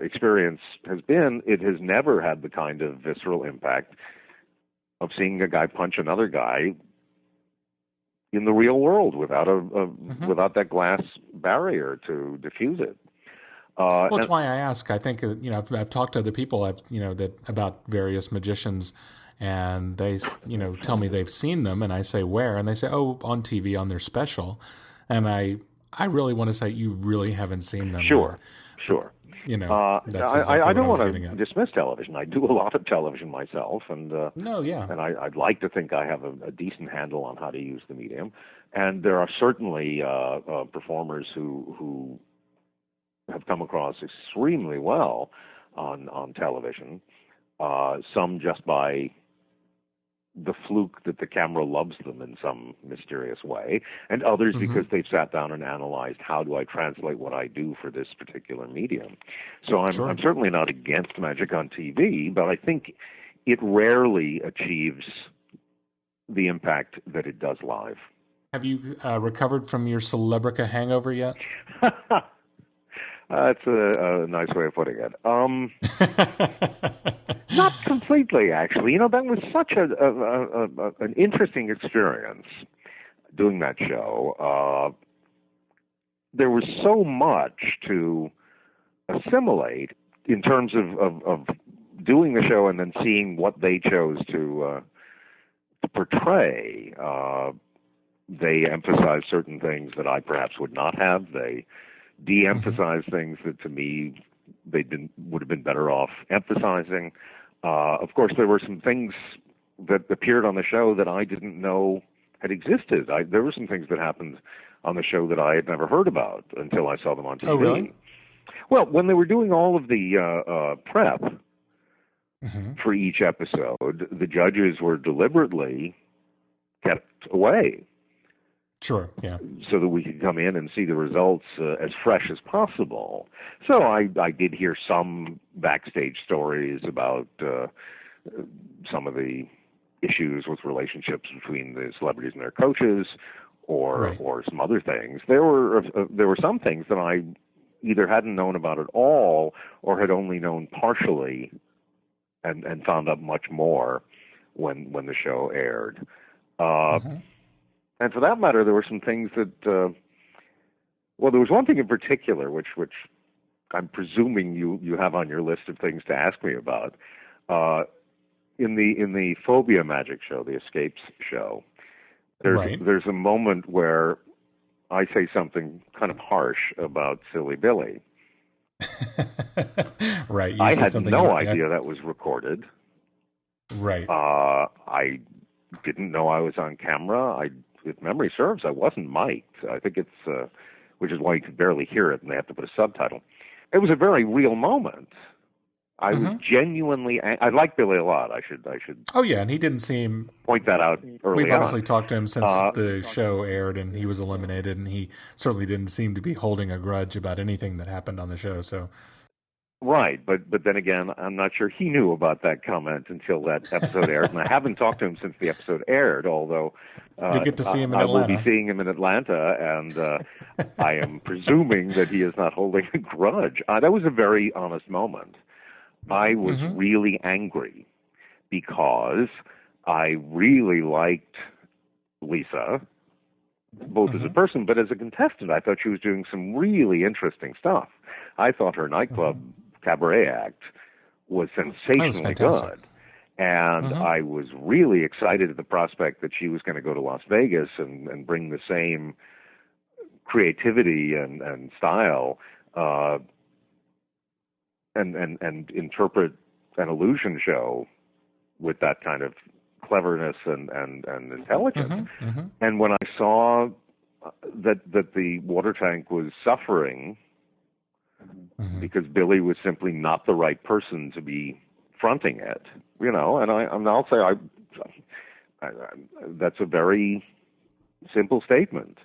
experience has been, it has never had the kind of visceral impact of seeing a guy punch another guy in the real world without without that glass barrier to diffuse it. Well, that's why I ask. I think I've talked to other people about various magicians, and they tell me they've seen them, and I say where, and they say on TV on their special, and I really want to say you really haven't seen them. Sure. That's exactly I what I don't was want getting to at. dismiss television. I do a lot of television myself, and No, yeah. I'd like to think I have a decent handle on how to use the medium. And there are certainly performers who have come across extremely well on television. Some just by the fluke that the camera loves them in some mysterious way, and others because they've sat down and analyzed how do I translate what I do for this particular medium. So I'm certainly not against magic on TV, but I think it rarely achieves the impact that it does live. Have you recovered from your Celebrica hangover yet? That's a nice way of putting it. Not completely, actually. That was such an interesting experience doing that show. There was so much to assimilate in terms of doing the show and then seeing what they chose to portray. They emphasized certain things that I perhaps would not have. They de-emphasized things that, to me, would have been better off emphasizing. Of course, there were some things that appeared on the show that I didn't know had existed. There were some things that happened on the show that I had never heard about until I saw them on TV. Oh, really? Well, when they were doing all of the prep for each episode, the judges were deliberately kept away. Sure, yeah. So that we could come in and see the results as fresh as possible. So I did hear some backstage stories about some of the issues with relationships between the celebrities and their coaches, or some other things. There were some things that I either hadn't known about at all or had only known partially, and found out much more when the show aired. And for that matter, there were some things that, there was one thing in particular, which I'm presuming you have on your list of things to ask me about. In the Phobia Magic show, the Escapes show, there's a moment where I say something kind of harsh about Silly Billy. Right. I had no idea that was recorded. Right. I didn't know I was on camera. If memory serves, I wasn't mic'd. I think it's, which is why you could barely hear it, and they have to put a subtitle. It was a very real moment. I was genuinely. I like Billy a lot. I should. Oh yeah, and he didn't seem point that out early. We've obviously talked to him since the show aired, and he was eliminated, and he certainly didn't seem to be holding a grudge about anything that happened on the show. So. Right, but then again, I'm not sure he knew about that comment until that episode aired, and I haven't talked to him since the episode aired. Although you'll get to see him in Atlanta. I will be seeing him in Atlanta, and I am presuming that he is not holding a grudge. That was a very honest moment. I was really angry because I really liked Lisa, both as a person but as a contestant. I thought she was doing some really interesting stuff. I thought her nightclub cabaret act was sensationally good. And I was really excited at the prospect that she was going to go to Las Vegas and bring the same creativity and style and interpret an illusion show with that kind of cleverness and intelligence. And when I saw that the water tank was suffering because Billy was simply not the right person to be fronting it, and I'll say that's a very simple statement.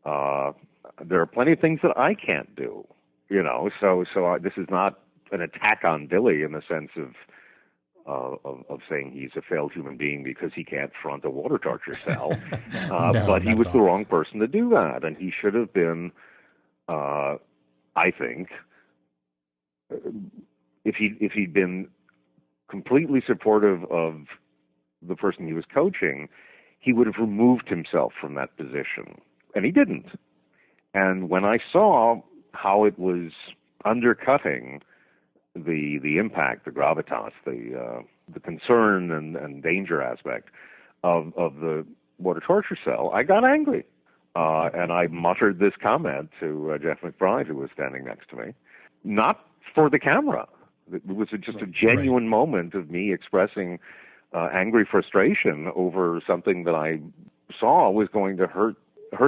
There are plenty of things that I can't do, so this is not an attack on Billy in the sense of saying he's a failed human being because he can't front a water torture cell. But he was the wrong person to do that, and he should have been, I think, if he'd been completely supportive of the person he was coaching, he would have removed himself from that position, and he didn't. And when I saw how it was undercutting the impact, the gravitas, the concern and danger aspect of the water torture cell, I got angry. And I muttered this comment to Jeff McBride, who was standing next to me. Not for the camera. It was just a genuine moment of me expressing angry frustration over something that I saw was going to hurt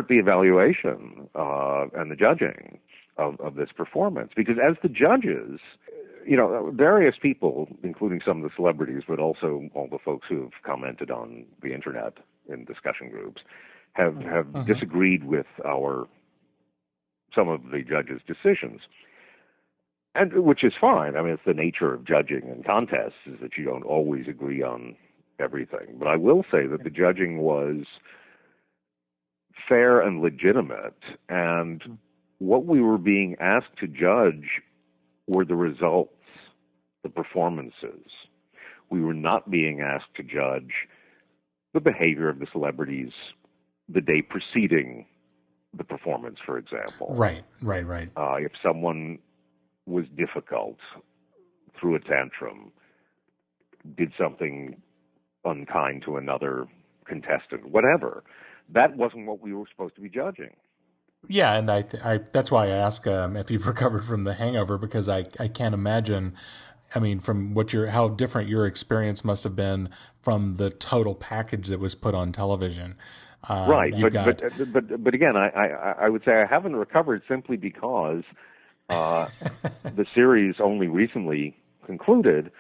the evaluation and the judging of this performance. Because as the judges, various people, including some of the celebrities, but also all the folks who have commented on the internet in discussion groups, have disagreed with some of the judges' decisions. And which is fine. I mean, it's the nature of judging and contests is that you don't always agree on everything. But I will say that the judging was fair and legitimate, and what we were being asked to judge were the results, the performances. We were not being asked to judge the behavior of the celebrities the day preceding the performance, for example. Right. If someone was difficult, threw a tantrum, did something unkind to another contestant, whatever, that wasn't what we were supposed to be judging. Yeah, and I that's why I ask if you've recovered from the hangover, because I can't imagine. I mean, from how different your experience must have been from the total package that was put on television. Right, but again, I would say I haven't recovered simply because the series only recently concluded,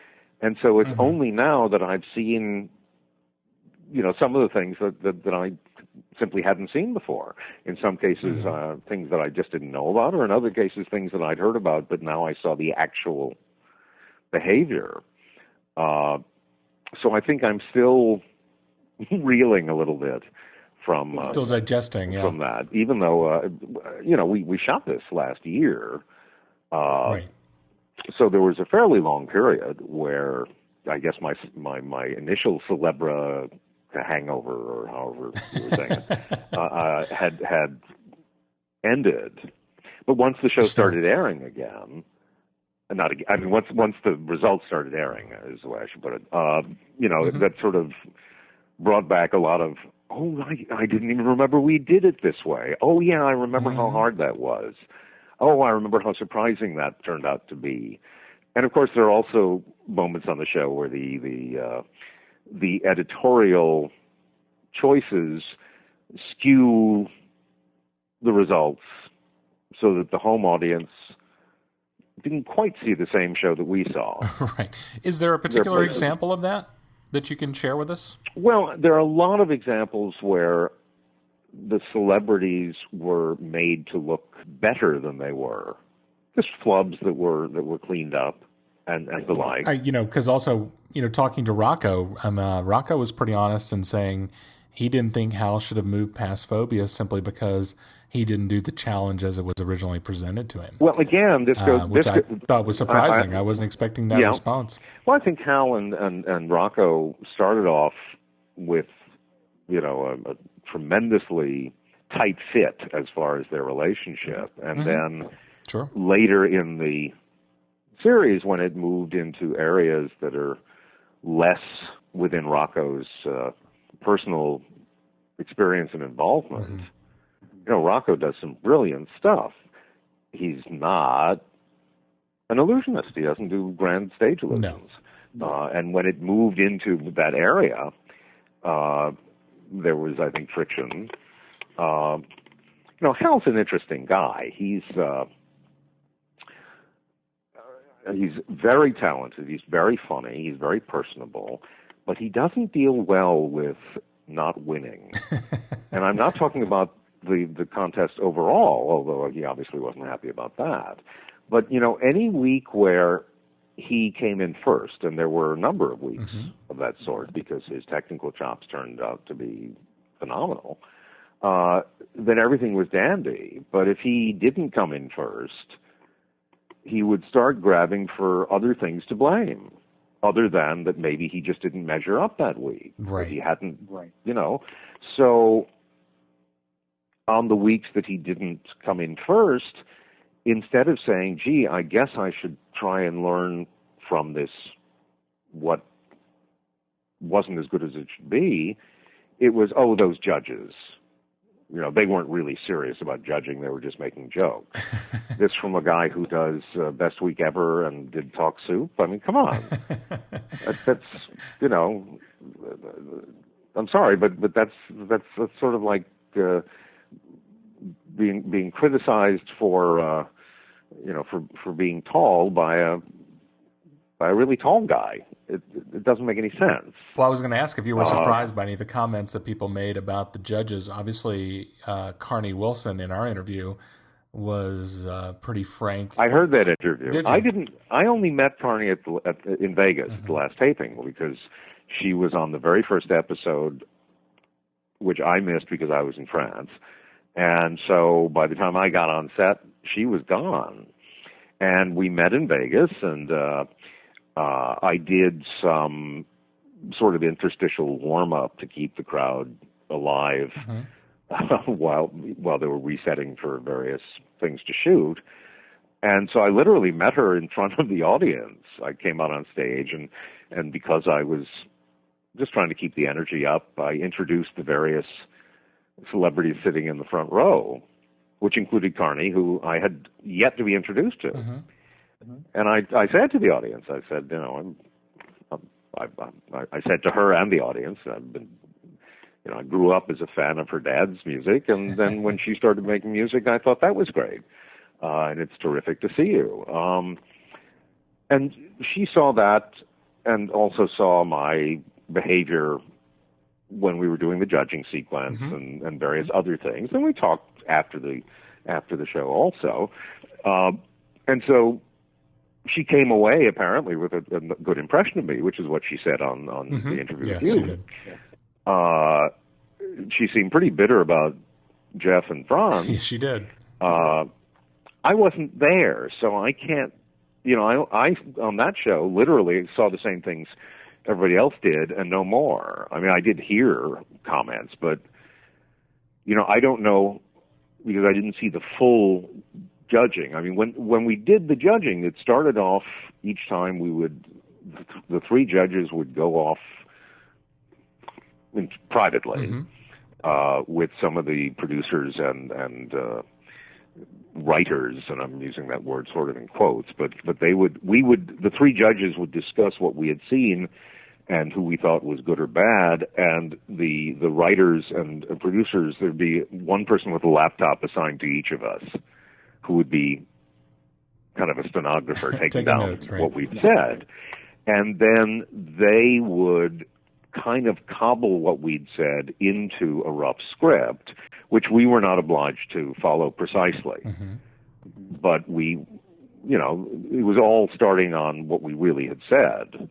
and so it's only now that I've seen, some of the things that I simply hadn't seen before. In some cases, things that I just didn't know about, or in other cases, things that I'd heard about, but now I saw the actual behavior. So I think I'm still reeling a little bit from still digesting from that, even though we shot this last year. Right. So there was a fairly long period where I guess my initial celebra hangover, or however you were saying it, had ended. But once the show started airing again, once the results started airing is the way I should put it. That sort of brought back a lot of, I didn't even remember we did it this way. Oh yeah, I remember how hard that was. Oh, I remember how surprising that turned out to be. And of course, there are also moments on the show where the editorial choices skew the results so that the home audience didn't quite see the same show that we saw. Right. Is there a particular example of that you can share with us? Well, there are a lot of examples where the celebrities were made to look better than they were. Just flubs that were cleaned up and the like. Because also, talking to Rocco, Rocco was pretty honest in saying he didn't think Hal should have moved past phobia simply because he didn't do the challenge as it was originally presented to him. Well, again, this goes... which I thought was surprising. I wasn't expecting that response. Well, I think Hal and Rocco started off with, a tremendously tight fit as far as their relationship. And then later in the series, when it moved into areas that are less within Rocco's personal experience and involvement, Rocco does some brilliant stuff. He's not an illusionist. He doesn't do grand stage illusions. No. And when it moved into that area, there was, I think, friction. Hal's an interesting guy. He's very talented. He's very funny. He's very personable, but he doesn't deal well with not winning. And I'm not talking about the contest overall, although he obviously wasn't happy about that. But, any week where he came in first, and there were a number of weeks of that sort because his technical chops turned out to be phenomenal, then everything was dandy. But if he didn't come in first, he would start grabbing for other things to blame, other than that maybe he just didn't measure up that week. Right. He hadn't, So on the weeks that he didn't come in first, instead of saying, gee, I guess I should try and learn from this what wasn't as good as it should be, it was, those judges. they weren't really serious about judging. They were just making jokes. This from a guy who does Best Week Ever and did Talk Soup. I mean, come on. That's I'm sorry, but that's sort of like being criticized for being tall by a really tall guy. It doesn't make any sense. Well, I was going to ask if you were surprised by any of the comments that people made about the judges. Obviously, Carney Wilson in our interview was pretty frank. I heard that interview. Did you? I didn't. I only met Carney in Vegas at the last taping because she was on the very first episode, which I missed because I was in France. And so by the time I got on set, she was gone. And we met in Vegas, and I did some sort of interstitial warm-up to keep the crowd alive while they were resetting for various things to shoot. And so I literally met her in front of the audience. I came out on stage, and because I was just trying to keep the energy up, I introduced the various celebrities sitting in the front row, which included Carney, who I had yet to be introduced to. And I said to the audience, I said, I said to her and the audience, I grew up as a fan of her dad's music, and then when she started making music, I thought that was great, and it's terrific to see you. And she saw that, and also saw my behavior when we were doing the judging sequence and various other things, and we talked after the show also, and so she came away apparently with a good impression of me, which is what she said on the interview with you. She did. She seemed pretty bitter about Jeff and Franz. Yes, she did. I wasn't there, so I can't. I on that show literally saw the same things everybody else did and no more. I mean, I did hear comments, but I don't know because I didn't see the full judging. I mean, when we did the judging, it started off each time the three judges would go off privately with some of the producers and writers, and I'm using that word sort of in quotes, but the three judges would discuss what we had seen and who we thought was good or bad, and the writers and producers, there'd be one person with a laptop assigned to each of us who would be kind of a stenographer taking down notes, right? What we'd said. And then they would kind of cobble what we'd said into a rough script, which we were not obliged to follow precisely. But we, it was all starting on what we really had said.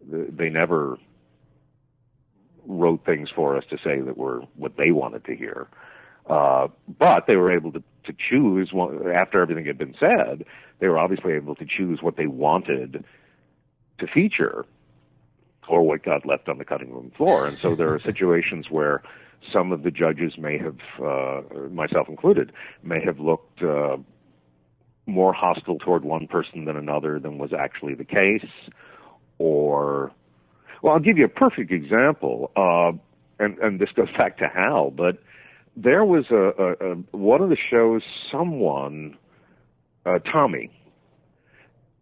They never wrote things for us to say that were what they wanted to hear. But they were able to choose, after everything had been said, they were obviously able to choose what they wanted to feature or what got left on the cutting room floor. And so there are situations where some of the judges may have, myself included, may have looked more hostile toward one person than another than was actually the case. Or, well, I'll give you a perfect example, and this goes back to Hal, but there was a one of the shows, Tommy,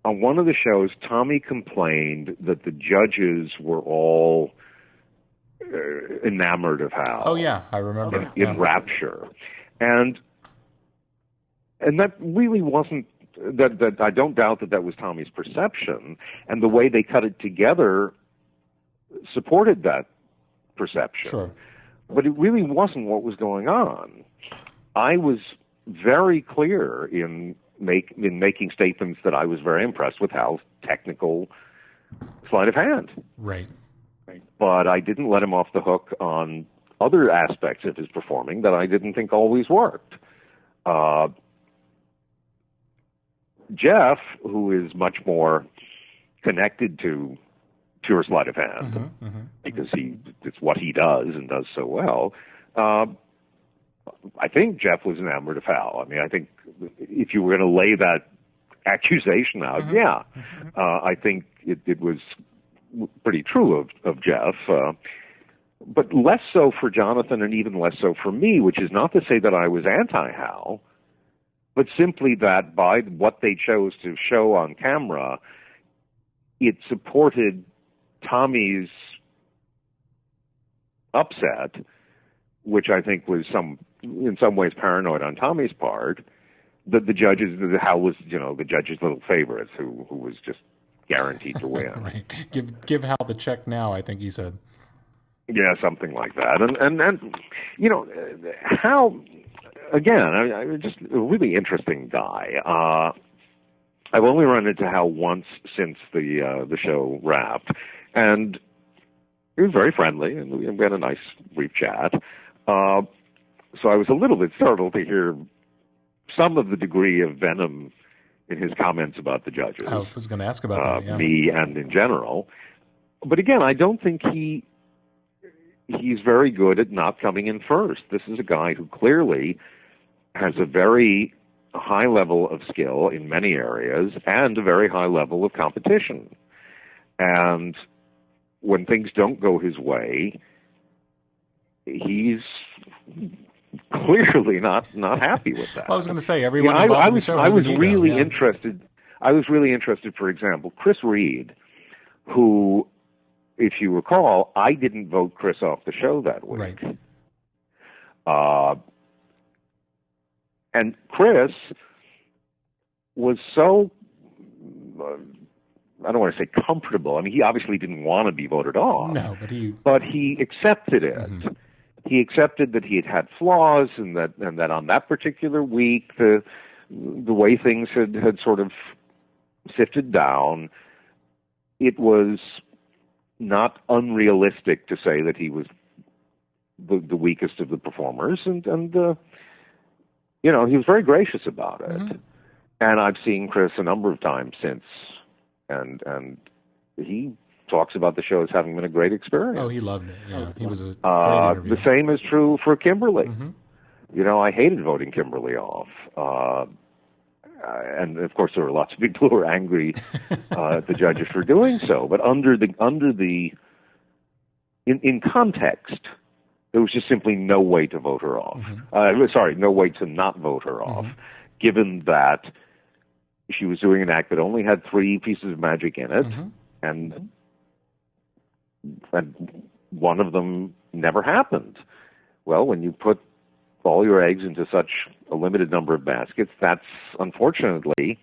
on one of the shows, Tommy complained that the judges were all enamored of Hal. Oh yeah, I remember. In rapture, and that really wasn't. That I don't doubt that was Tommy's perception, and the way they cut it together supported that perception. Sure. But it really wasn't what was going on. I was very clear in making statements that I was very impressed with Hal's technical sleight of hand. Right. But I didn't let him off the hook on other aspects of his performing that I didn't think always worked. Jeff, who is much more connected to pure sleight of hand, because it's what he does and does so well, I think Jeff was enamored of Hal. I mean, I think if you were going to lay that accusation out, I think it was pretty true of Jeff. but less so for Jonathan and even less so for me, which is not to say that I was anti-Hal, but simply that by what they chose to show on camera, it supported Tommy's upset, which I think was in some ways paranoid on Tommy's part, that Hal was, the judge's little favorites who was just guaranteed to win. Right. Give Hal the check now, I think he said. Yeah, something like that. And Hal, again, I just a really interesting guy. I've only run into Hal once since the show wrapped, and he was very friendly, and we had a nice brief chat. So I was a little bit startled to hear some of the degree of venom in his comments about the judges. I was going to ask about that, yeah. Me and in general. But again, I don't think he's very good at not coming in first. This is a guy who clearly has a very high level of skill in many areas and a very high level of competition. And when things don't go his way, he's clearly not happy with that. Well, I was going to say, everyone involved in the show has an ego. I was really interested, for example, Chris Reed, who, if you recall, I didn't vote Chris off the show that week. Right. And Chris was so, I don't want to say comfortable. I mean, he obviously didn't want to be voted off. No, but he accepted it. Mm-hmm. He accepted that he had flaws, and that on that particular week, the way things had sort of sifted down, it was not unrealistic to say that he was the weakest of the performers, and he was very gracious about it. Mm-hmm. And I've seen Chris a number of times since, and he talks about the show as having been a great experience. Oh, he loved it. Yeah, he was a great interview. The same is true for Kimberly. Mm-hmm. I hated voting Kimberly off. And of course, there were lots of people who were angry at the judges for doing so. But in context, there was just simply no way to vote her off. Mm-hmm. No way to not vote her off, mm-hmm. given that she was doing an act that only had 3 pieces of magic in it, mm-hmm. and one of them never happened. Well, when you put all your eggs into such a limited number of baskets, that's unfortunately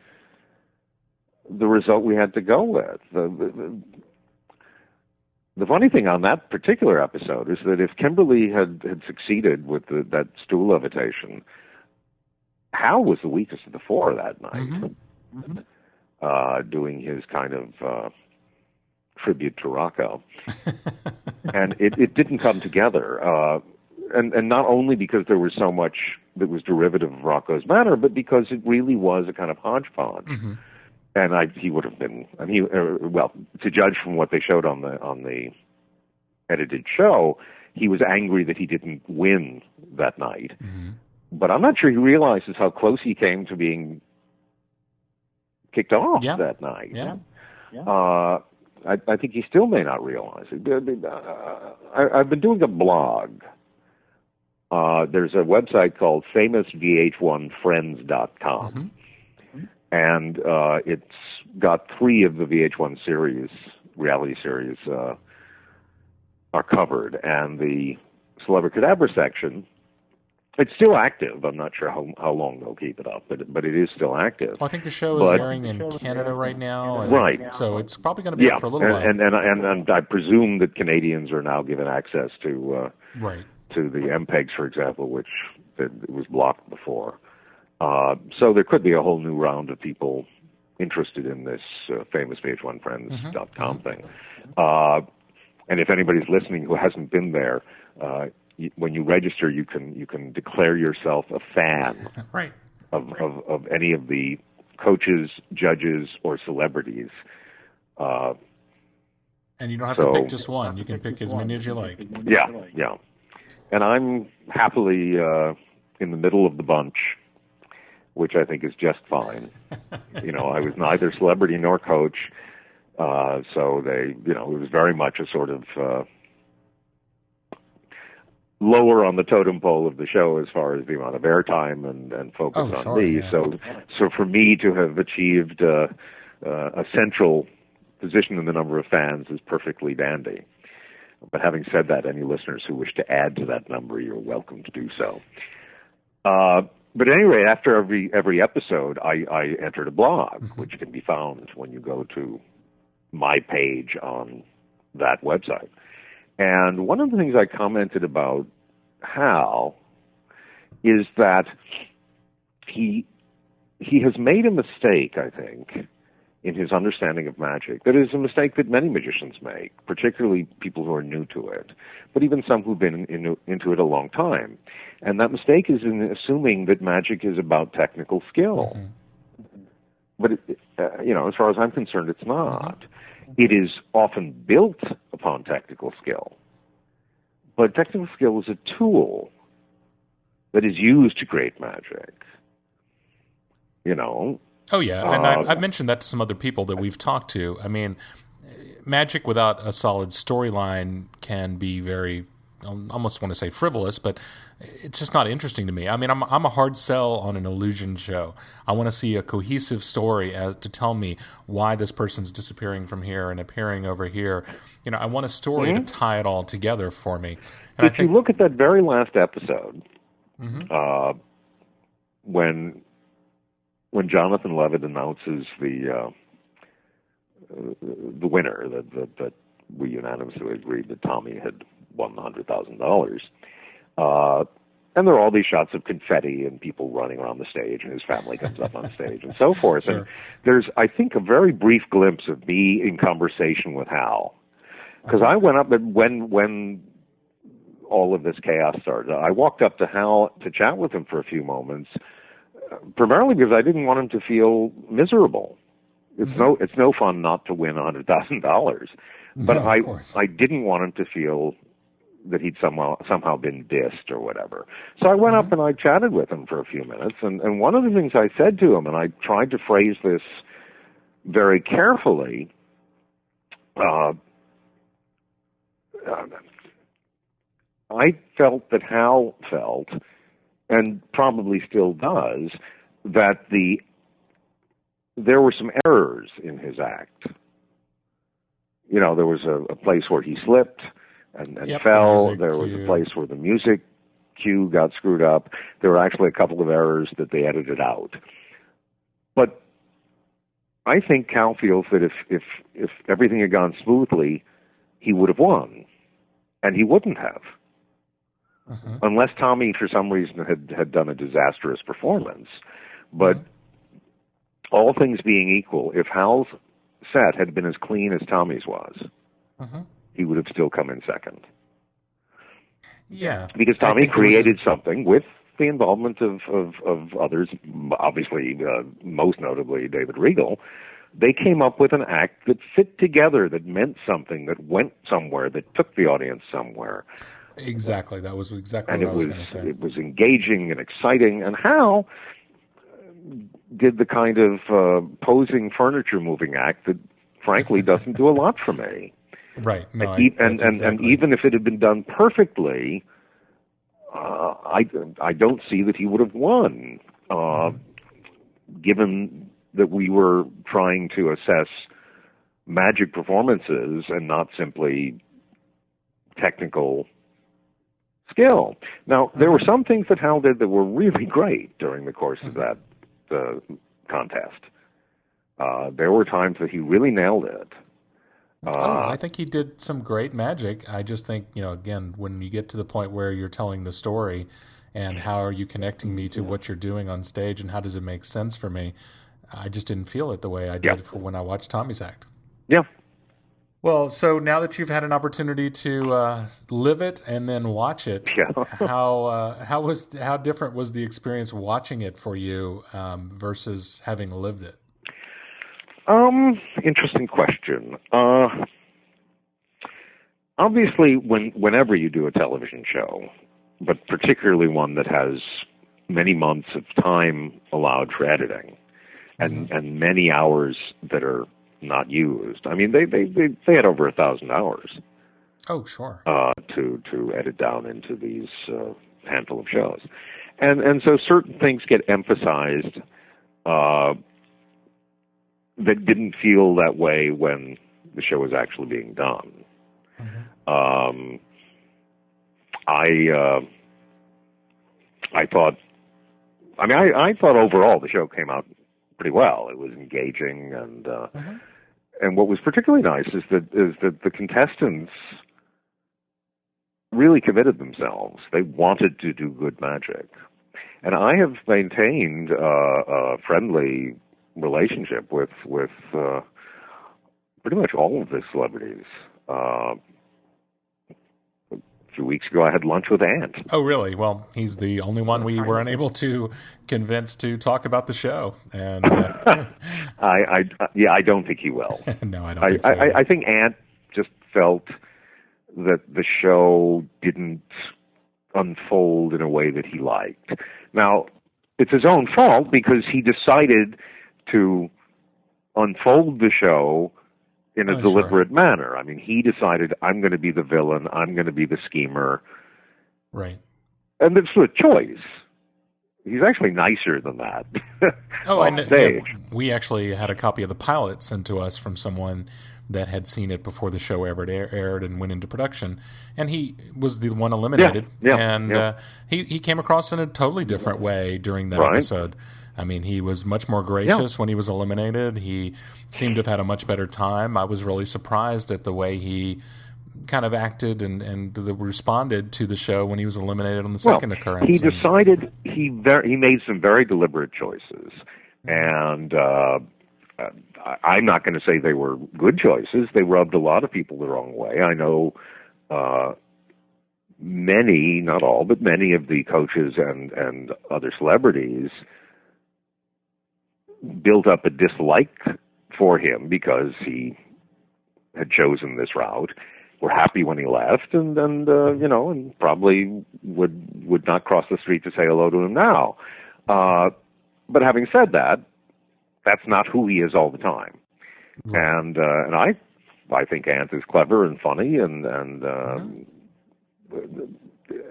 the result we had to go with. The funny thing on that particular episode is that if Kimberly had succeeded with that stool levitation, Hal was the weakest of the 4 that night, mm-hmm. Mm-hmm. Doing his kind of tribute to Rocco. And it didn't come together. And not only because there was so much that was derivative of Rocco's manner, but because it really was a kind of hodgepodge. Mm-hmm. And he would have been, to judge from what they showed on the edited show, he was angry that he didn't win that night. Mm-hmm. But I'm not sure he realizes how close he came to being kicked off that night. Yeah. I think he still may not realize it. I've been doing a blog. There's a website called famousvh1friends.com. Mm-hmm. And it's got 3 of the VH1 reality series, are covered. And the Celebrity Cadabra section, it's still active. I'm not sure how long they'll keep it up, but it is still active. Well, I think the show is airing in Canada right now. Right. So it's probably going to be up for a little while. And I presume that Canadians are now given access to to the MPEGs, for example, which it was blocked before. So there could be a whole new round of people interested in this famous VH1friends.com mm-hmm. thing. And if anybody's listening who hasn't been there, when you register, you can declare yourself a fan right. of any of the coaches, judges, or celebrities. And you don't have to pick just one. You can pick as many as you like. Yeah. And I'm happily in the middle of the bunch, which I think is just fine. I was neither celebrity nor coach, so it was very much a sort of lower on the totem pole of the show as far as the amount of airtime and focus Oh, on sure, me. yeah. So for me to have achieved a central position in the number of fans is perfectly dandy. But having said that, any listeners who wish to add to that number, you're welcome to do so. But at any rate, after every episode, I entered a blog, which can be found when you go to my page on that website. And one of the things I commented about Hal is that he has made a mistake, I think, in his understanding of magic. That is a mistake that many magicians make, particularly people who are new to it, but even some who've been into it a long time. And that mistake is in assuming that magic is about technical skill. But, as far as I'm concerned, it's not. It is often built upon technical skill. But technical skill is a tool that is used to create magic. Oh, yeah, and I've mentioned that to some other people that we've talked to. I mean, magic without a solid storyline can be very, I almost want to say frivolous, but it's just not interesting to me. I mean, I'm a hard sell on an illusion show. I want to see a cohesive story to tell me why this person's disappearing from here and appearing over here. I want a story to tie it all together for me. And if you look at that very last episode, when Jonathan Levitt announces the winner, that we unanimously agreed that Tommy had won $100,000, and there are all these shots of confetti and people running around the stage, and his family comes up on stage and so forth. Sure. And there's, I think, a very brief glimpse of me in conversation with Hal, because I went up and when all of this chaos started, I walked up to Hal to chat with him for a few moments. Primarily because I didn't want him to feel miserable. It's no fun not to win $100,000, but I didn't want him to feel that he'd somehow been dissed or whatever. So I went up and I chatted with him for a few minutes, and one of the things I said to him, and I tried to phrase this very carefully, I felt that Hal felt, and probably still does, that there were some errors in his act. There was a place where he slipped and fell. There was a place where the music cue got screwed up. There were actually a couple of errors that they edited out. But I think Hal feels that if everything had gone smoothly, he would have won. And he wouldn't have. Unless Tommy, for some reason, had done a disastrous performance. But all things being equal, if Hal's set had been as clean as Tommy's was, he would have still come in second. Yeah. Because Tommy created something with the involvement of others, obviously, most notably David Regal. They came up with an act that fit together, that meant something, that went somewhere, that took the audience somewhere. Exactly. That was exactly what I was going to say. It was engaging and exciting. And Hal did the kind of posing furniture moving act that, frankly, doesn't do a lot for me. Right. No, and even if it had been done perfectly, I don't see that he would have won, given that we were trying to assess magic performances and not simply technical skill. Now, there were some things that Hal did that were really great during the course of that contest. There were times that he really nailed it. I think he did some great magic. I just think, again, when you get to the point where you're telling the story and how are you connecting me to what you're doing on stage and how does it make sense for me, I just didn't feel it the way I did for when I watched Tommy's act. Yeah. Well, so now that you've had an opportunity to live it and then watch it, how different was the experience watching it for you versus having lived it? Interesting question. Obviously, whenever you do a television show, but particularly one that has many months of time allowed for editing and many hours that are not used. I mean, they had over 1,000 hours. Oh, sure. to edit down into these handful of shows. And so certain things get emphasized that didn't feel that way when the show was actually being done. Mm-hmm. I thought overall the show came out pretty well. It was engaging, and what was particularly nice is that the contestants really committed themselves. They wanted to do good magic, and I have maintained a friendly relationship with pretty much all of the celebrities. A few weeks ago, I had lunch with Ant. Oh, really? Well, he's the only one we were unable to convince to talk about the show. And I don't think he will. No, I don't think so. I think Ant just felt that the show didn't unfold in a way that he liked. Now, it's his own fault because he decided to unfold the show in a deliberate manner. I mean, he decided, I'm going to be the villain, I'm going to be the schemer. Right. And it's a choice. He's actually nicer than that. Oh, I know. Yeah, we actually had a copy of the pilot sent to us from someone that had seen it before the show ever aired and went into production. And he was the one eliminated. He came across in a totally different way during that episode. I mean, he was much more gracious when he was eliminated. He seemed to have had a much better time. I was really surprised at the way he kind of acted and responded to the show when he was eliminated on the second occurrence. He decided he made some very deliberate choices, and I'm not going to say they were good choices. They rubbed a lot of people the wrong way. I know many, not all, but many of the coaches and other celebrities built up a dislike for him because he had chosen this route. Were happy when he left, and probably would not cross the street to say hello to him now. But having said that, that's not who he is all the time. Right. And I think Ant is clever and funny, and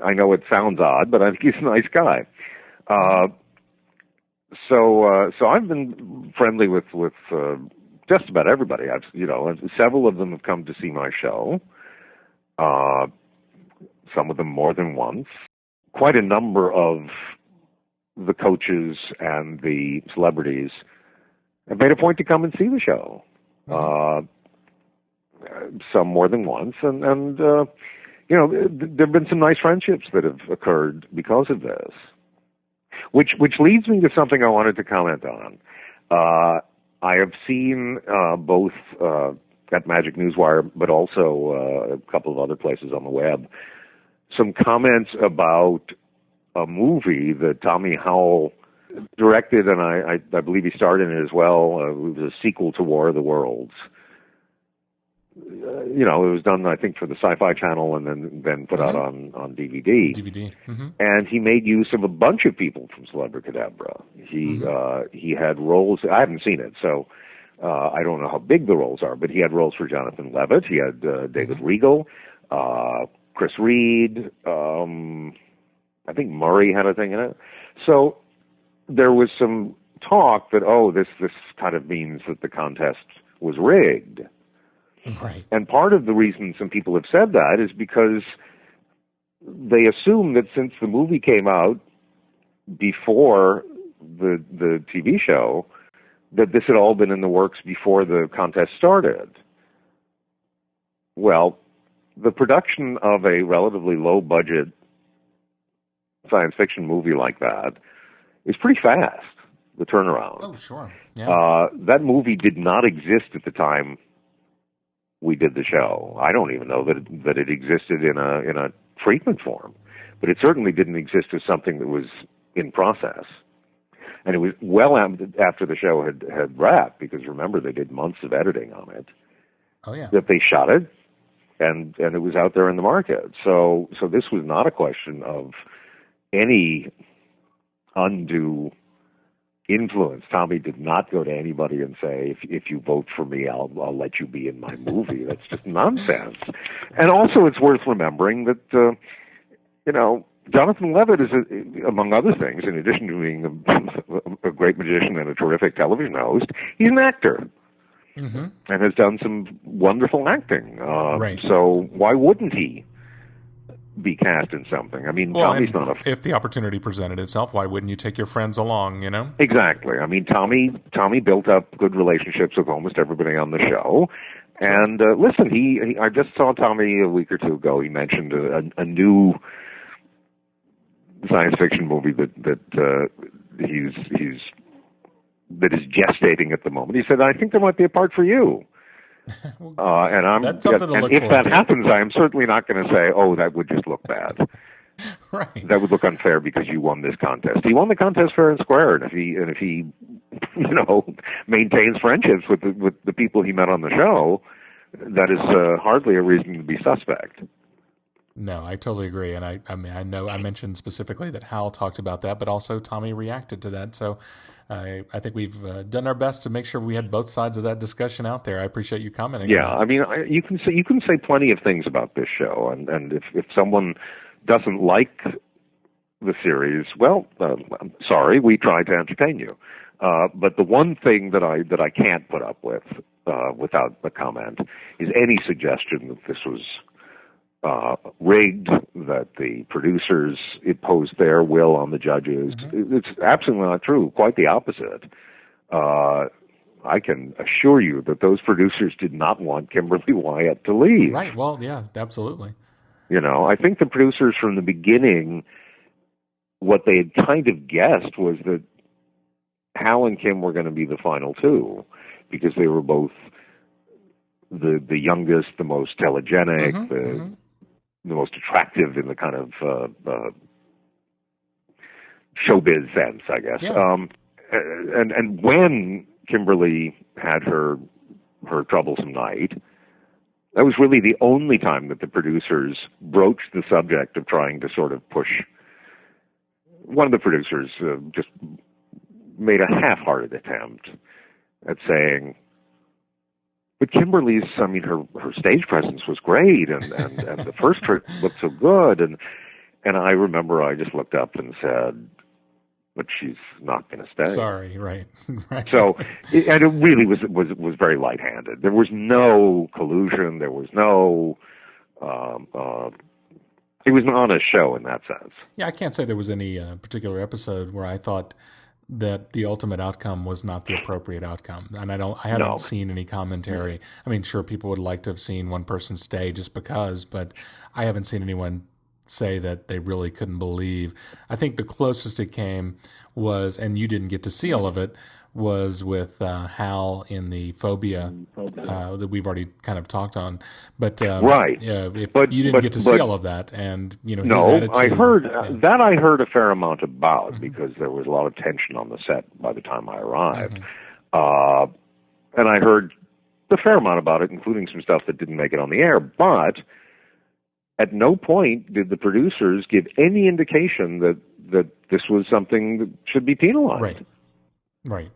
I know it sounds odd, but I think he's a nice guy. So I've been friendly with just about everybody. Several of them have come to see my show. Some of them more than once. Quite a number of the coaches and the celebrities have made a point to come and see the show. Some more than once, and there have been some nice friendships that have occurred because of this. Which leads me to something I wanted to comment on. I have seen both at Magic Newswire, but also a couple of other places on the web, some comments about a movie that Tommy Howell directed, and I believe he starred in it as well. It was a sequel to War of the Worlds. It was done, I think, for the Sci-Fi Channel and then put out on DVD. Mm-hmm. And he made use of a bunch of people from Celebricadabra. He had roles. I haven't seen it, so I don't know how big the roles are, but he had roles for Jonathan Levitt. He had David Regal, Chris Reed. I think Murray had a thing in it. So there was some talk that, this kind of means that the contest was rigged. Right. And part of the reason some people have said that is because they assume that since the movie came out before the TV show, that this had all been in the works before the contest started. Well, the production of a relatively low-budget science fiction movie like that is pretty fast, the turnaround. Oh, sure. Yeah. That movie did not exist at the time we did the show. I don't even know that it existed in a treatment form, but it certainly didn't exist as something that was in process. And it was well after the show had wrapped, because remember, they did months of editing on it. Oh, yeah. That they shot it, and it was out there in the market. So this was not a question of any undue influence. Tommy did not go to anybody and say, if you vote for me, I'll let you be in my movie. That's just nonsense. And also, it's worth remembering that Jonathan Levitt is, among other things, in addition to being a great magician and a terrific television host, he's an actor. Mm-hmm. And has done some wonderful acting. Right. So why wouldn't he be cast in something? I mean, well, Tommy's not if the opportunity presented itself, why wouldn't you take your friends along, Exactly. I mean, Tommy built up good relationships with almost everybody on the show. And listen, I just saw Tommy a week or two ago. He mentioned a new science fiction movie that is gestating at the moment. He said, "I think there might be a part for you." And that's something to look if forward that to. happens, I am certainly not going to say, "Oh, that would just look bad." Right. That would look unfair because you won this contest. He won the contest fair and square, and if he maintains friendships with the people he met on the show, that is hardly a reason to be suspect. No, I totally agree, and I mean I know I mentioned specifically that Hal talked about that, but also Tommy reacted to that. So I think we've done our best to make sure we had both sides of that discussion out there. I appreciate you commenting. Yeah, on that. I mean, you can say plenty of things about this show, and if someone doesn't like the series, well, I'm sorry, we tried to entertain you. But the one thing that I can't put up with without a comment is any suggestion that this was rigged, that the producers imposed their will on the judges. Mm-hmm. It's absolutely not true. Quite the opposite. I can assure you that those producers did not want Kimberly Wyatt to leave. Right. Well, yeah, absolutely. I think the producers from the beginning, what they had kind of guessed was that Hal and Kim were going to be the final two, because they were both the youngest, the most telegenic, the most attractive in the kind of showbiz sense, I guess. Yeah. And when Kimberly had her troublesome night, that was really the only time that the producers broached the subject of trying to sort of push. One of the producers just made a half-hearted attempt at saying, but Kimberly's, I mean, her stage presence was great, and the first trick looked so good, and I remember I just looked up and said, but she's not going to stay. Sorry, right. Right. So, and it really was very light-handed. There was no collusion. There was no. It was an honest show in that sense. Yeah, I can't say there was any particular episode where I thought that the ultimate outcome was not the appropriate outcome, and I haven't seen any commentary. I mean, sure, people would like to have seen one person stay just because, but I haven't seen anyone say that they really couldn't believe. I think the closest it came was, and you didn't get to see all of it, was with Hal in the phobia that we've already kind of talked on. But right, but you didn't get to see all of that, and his attitude. I heard that. I heard a fair amount about because there was a lot of tension on the set by the time I arrived, and I heard a fair amount about it, including some stuff that didn't make it on the air. But at no point did the producers give any indication that this was something that should be penalized. Right.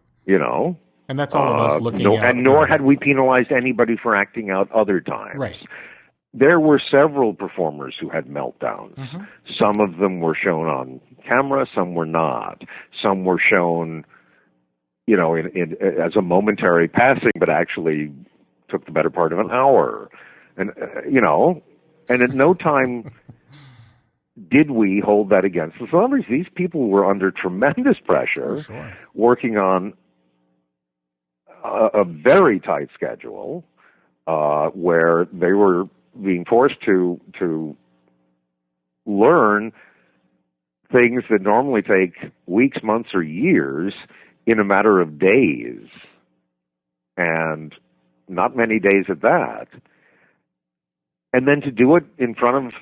And that's all of us looking at. And nor had we penalized anybody for acting out other times. Right. There were several performers who had meltdowns. Some of them were shown on camera, some were not. Some were shown, in as a momentary passing, but actually took the better part of an hour. And, and at no time did we hold that against the celebrities. These people were under tremendous pressure, working on a very tight schedule, where they were being forced to learn things that normally take weeks, months, or years in a matter of days, and not many days at that. And then to do it in front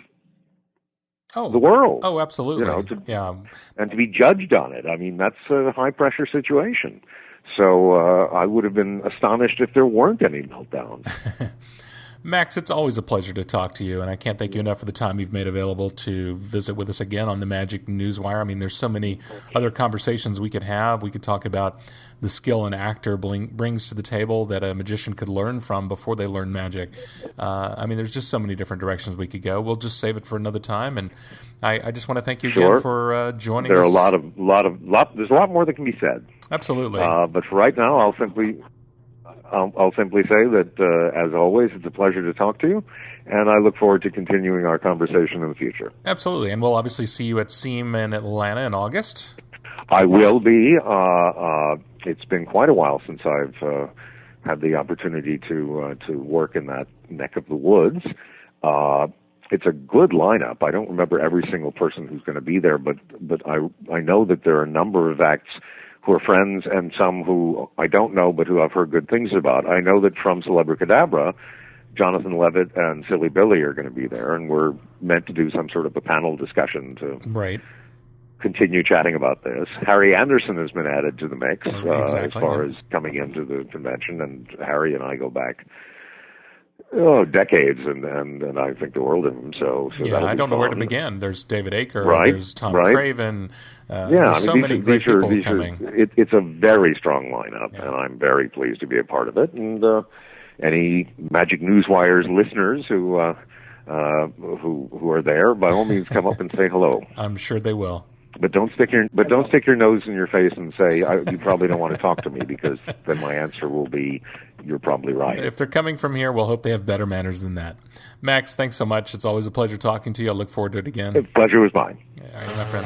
of the world. Oh, absolutely. And to be judged on it. I mean, that's a high-pressure situation. So I would have been astonished if there weren't any meltdowns. Max, it's always a pleasure to talk to you, and I can't thank you enough for the time you've made available to visit with us again on the Magic Newswire. I mean, there's so many other conversations we could have. We could talk about the skill an actor brings to the table that a magician could learn from before they learn magic. I mean, there's just so many different directions we could go. We'll just save it for another time, and I just want to thank you again for joining us. There's a lot more that can be said. Absolutely. But for right now, I'll simply say that, as always, it's a pleasure to talk to you, and I look forward to continuing our conversation in the future. Absolutely, and we'll obviously see you at SEAM in Atlanta in August. I will be. It's been quite a while since I've had the opportunity to work in that neck of the woods. It's a good lineup. I don't remember every single person who's going to be there, but I know that there are a number of acts who are friends and some who I don't know but who I've heard good things about. I know that from Celebricadabra, Jonathan Levitt and Silly Billy are going to be there, and we're meant to do some sort of a panel discussion to continue chatting about this. Harry Anderson has been added to the mix as far as coming into the convention, and Harry and I go back decades, and I think the world of him. So yeah, I don't know where to begin. There's David Aker, there's Tom Craven. There's so many great people coming. It's a very strong lineup, and I'm very pleased to be a part of it. And any Magic Newswire's listeners who are there, by all means, come up and say hello. I'm sure they will. But don't stick your nose in your face and say you probably don't want to talk to me, because then my answer will be you're probably right. If they're coming from here, we'll hope they have better manners than that. Max, thanks so much. It's always a pleasure talking to you. I look forward to it again. The pleasure was mine. All right, my friend.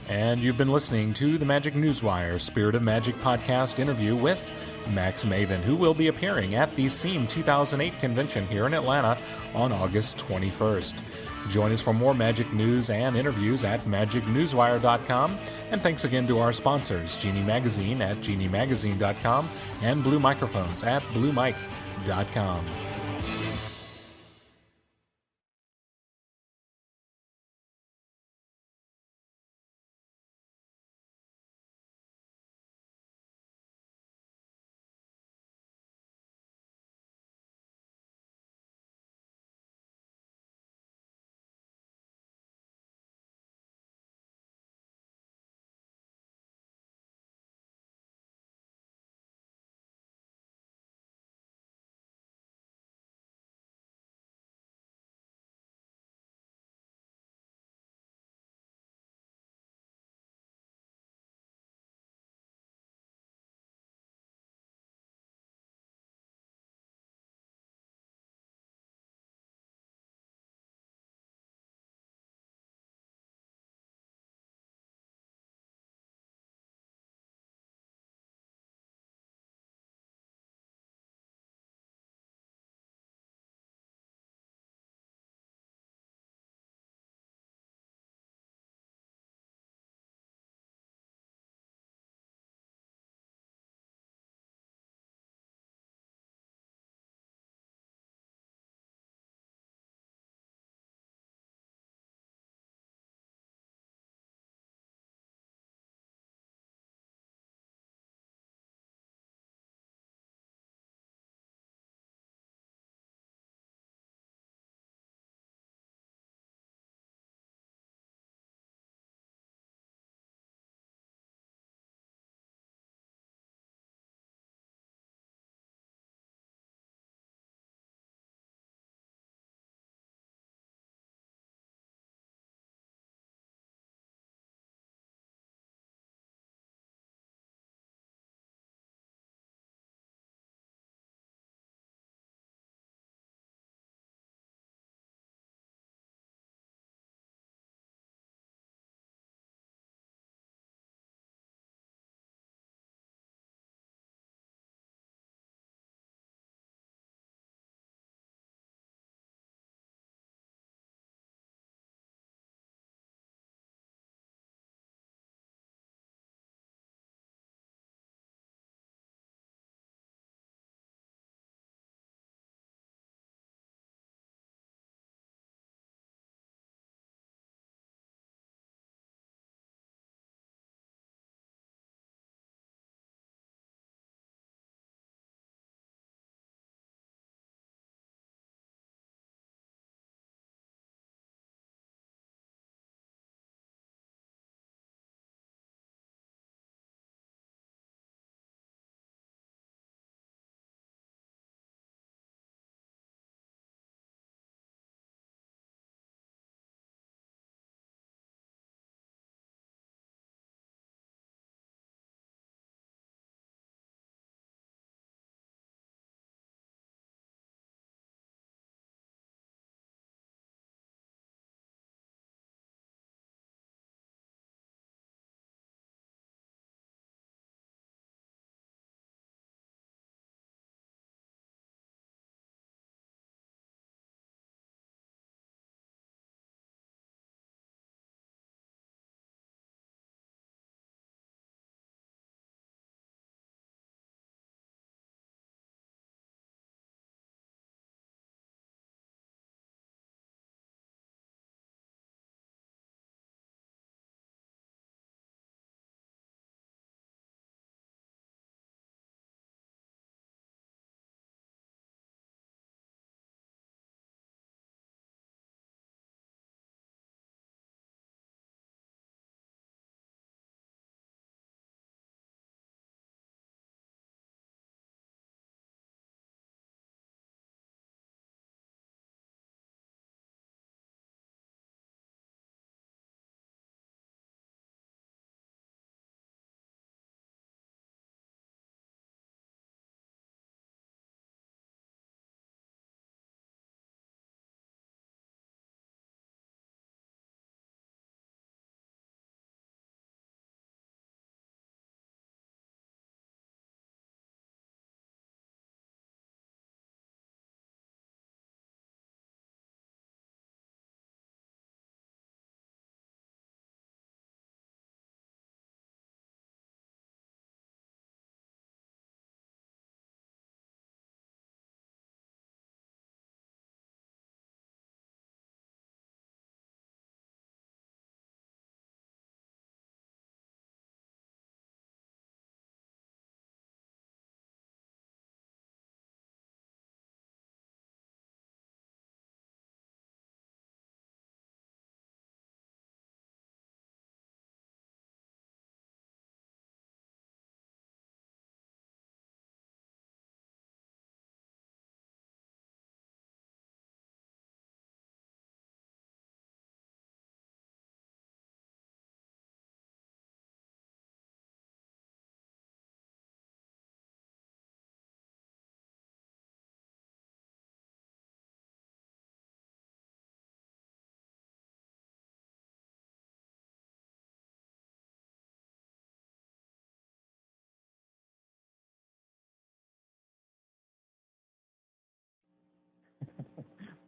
And you've been listening to the Magic Newswire Spirit of Magic podcast interview with Max Maven, who will be appearing at the SEAM 2008 convention here in Atlanta on August 21st. Join us for more magic news and interviews at magicnewswire.com. And thanks again to our sponsors, Genie Magazine at geniemagazine.com and Blue Microphones at bluemic.com.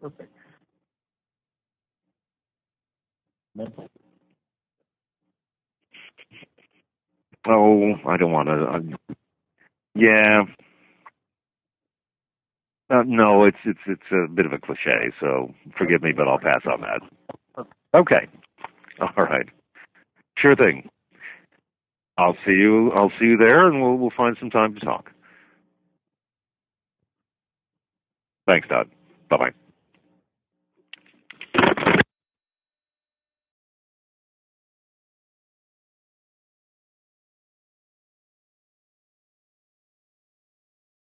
Perfect. Mental. Oh, I don't want to. Yeah. No, it's a bit of a cliche, so forgive me, but I'll pass on that. Okay. All right. Sure thing. I'll see you. I'll see you there, and we'll find some time to talk. Thanks, Todd. Bye bye.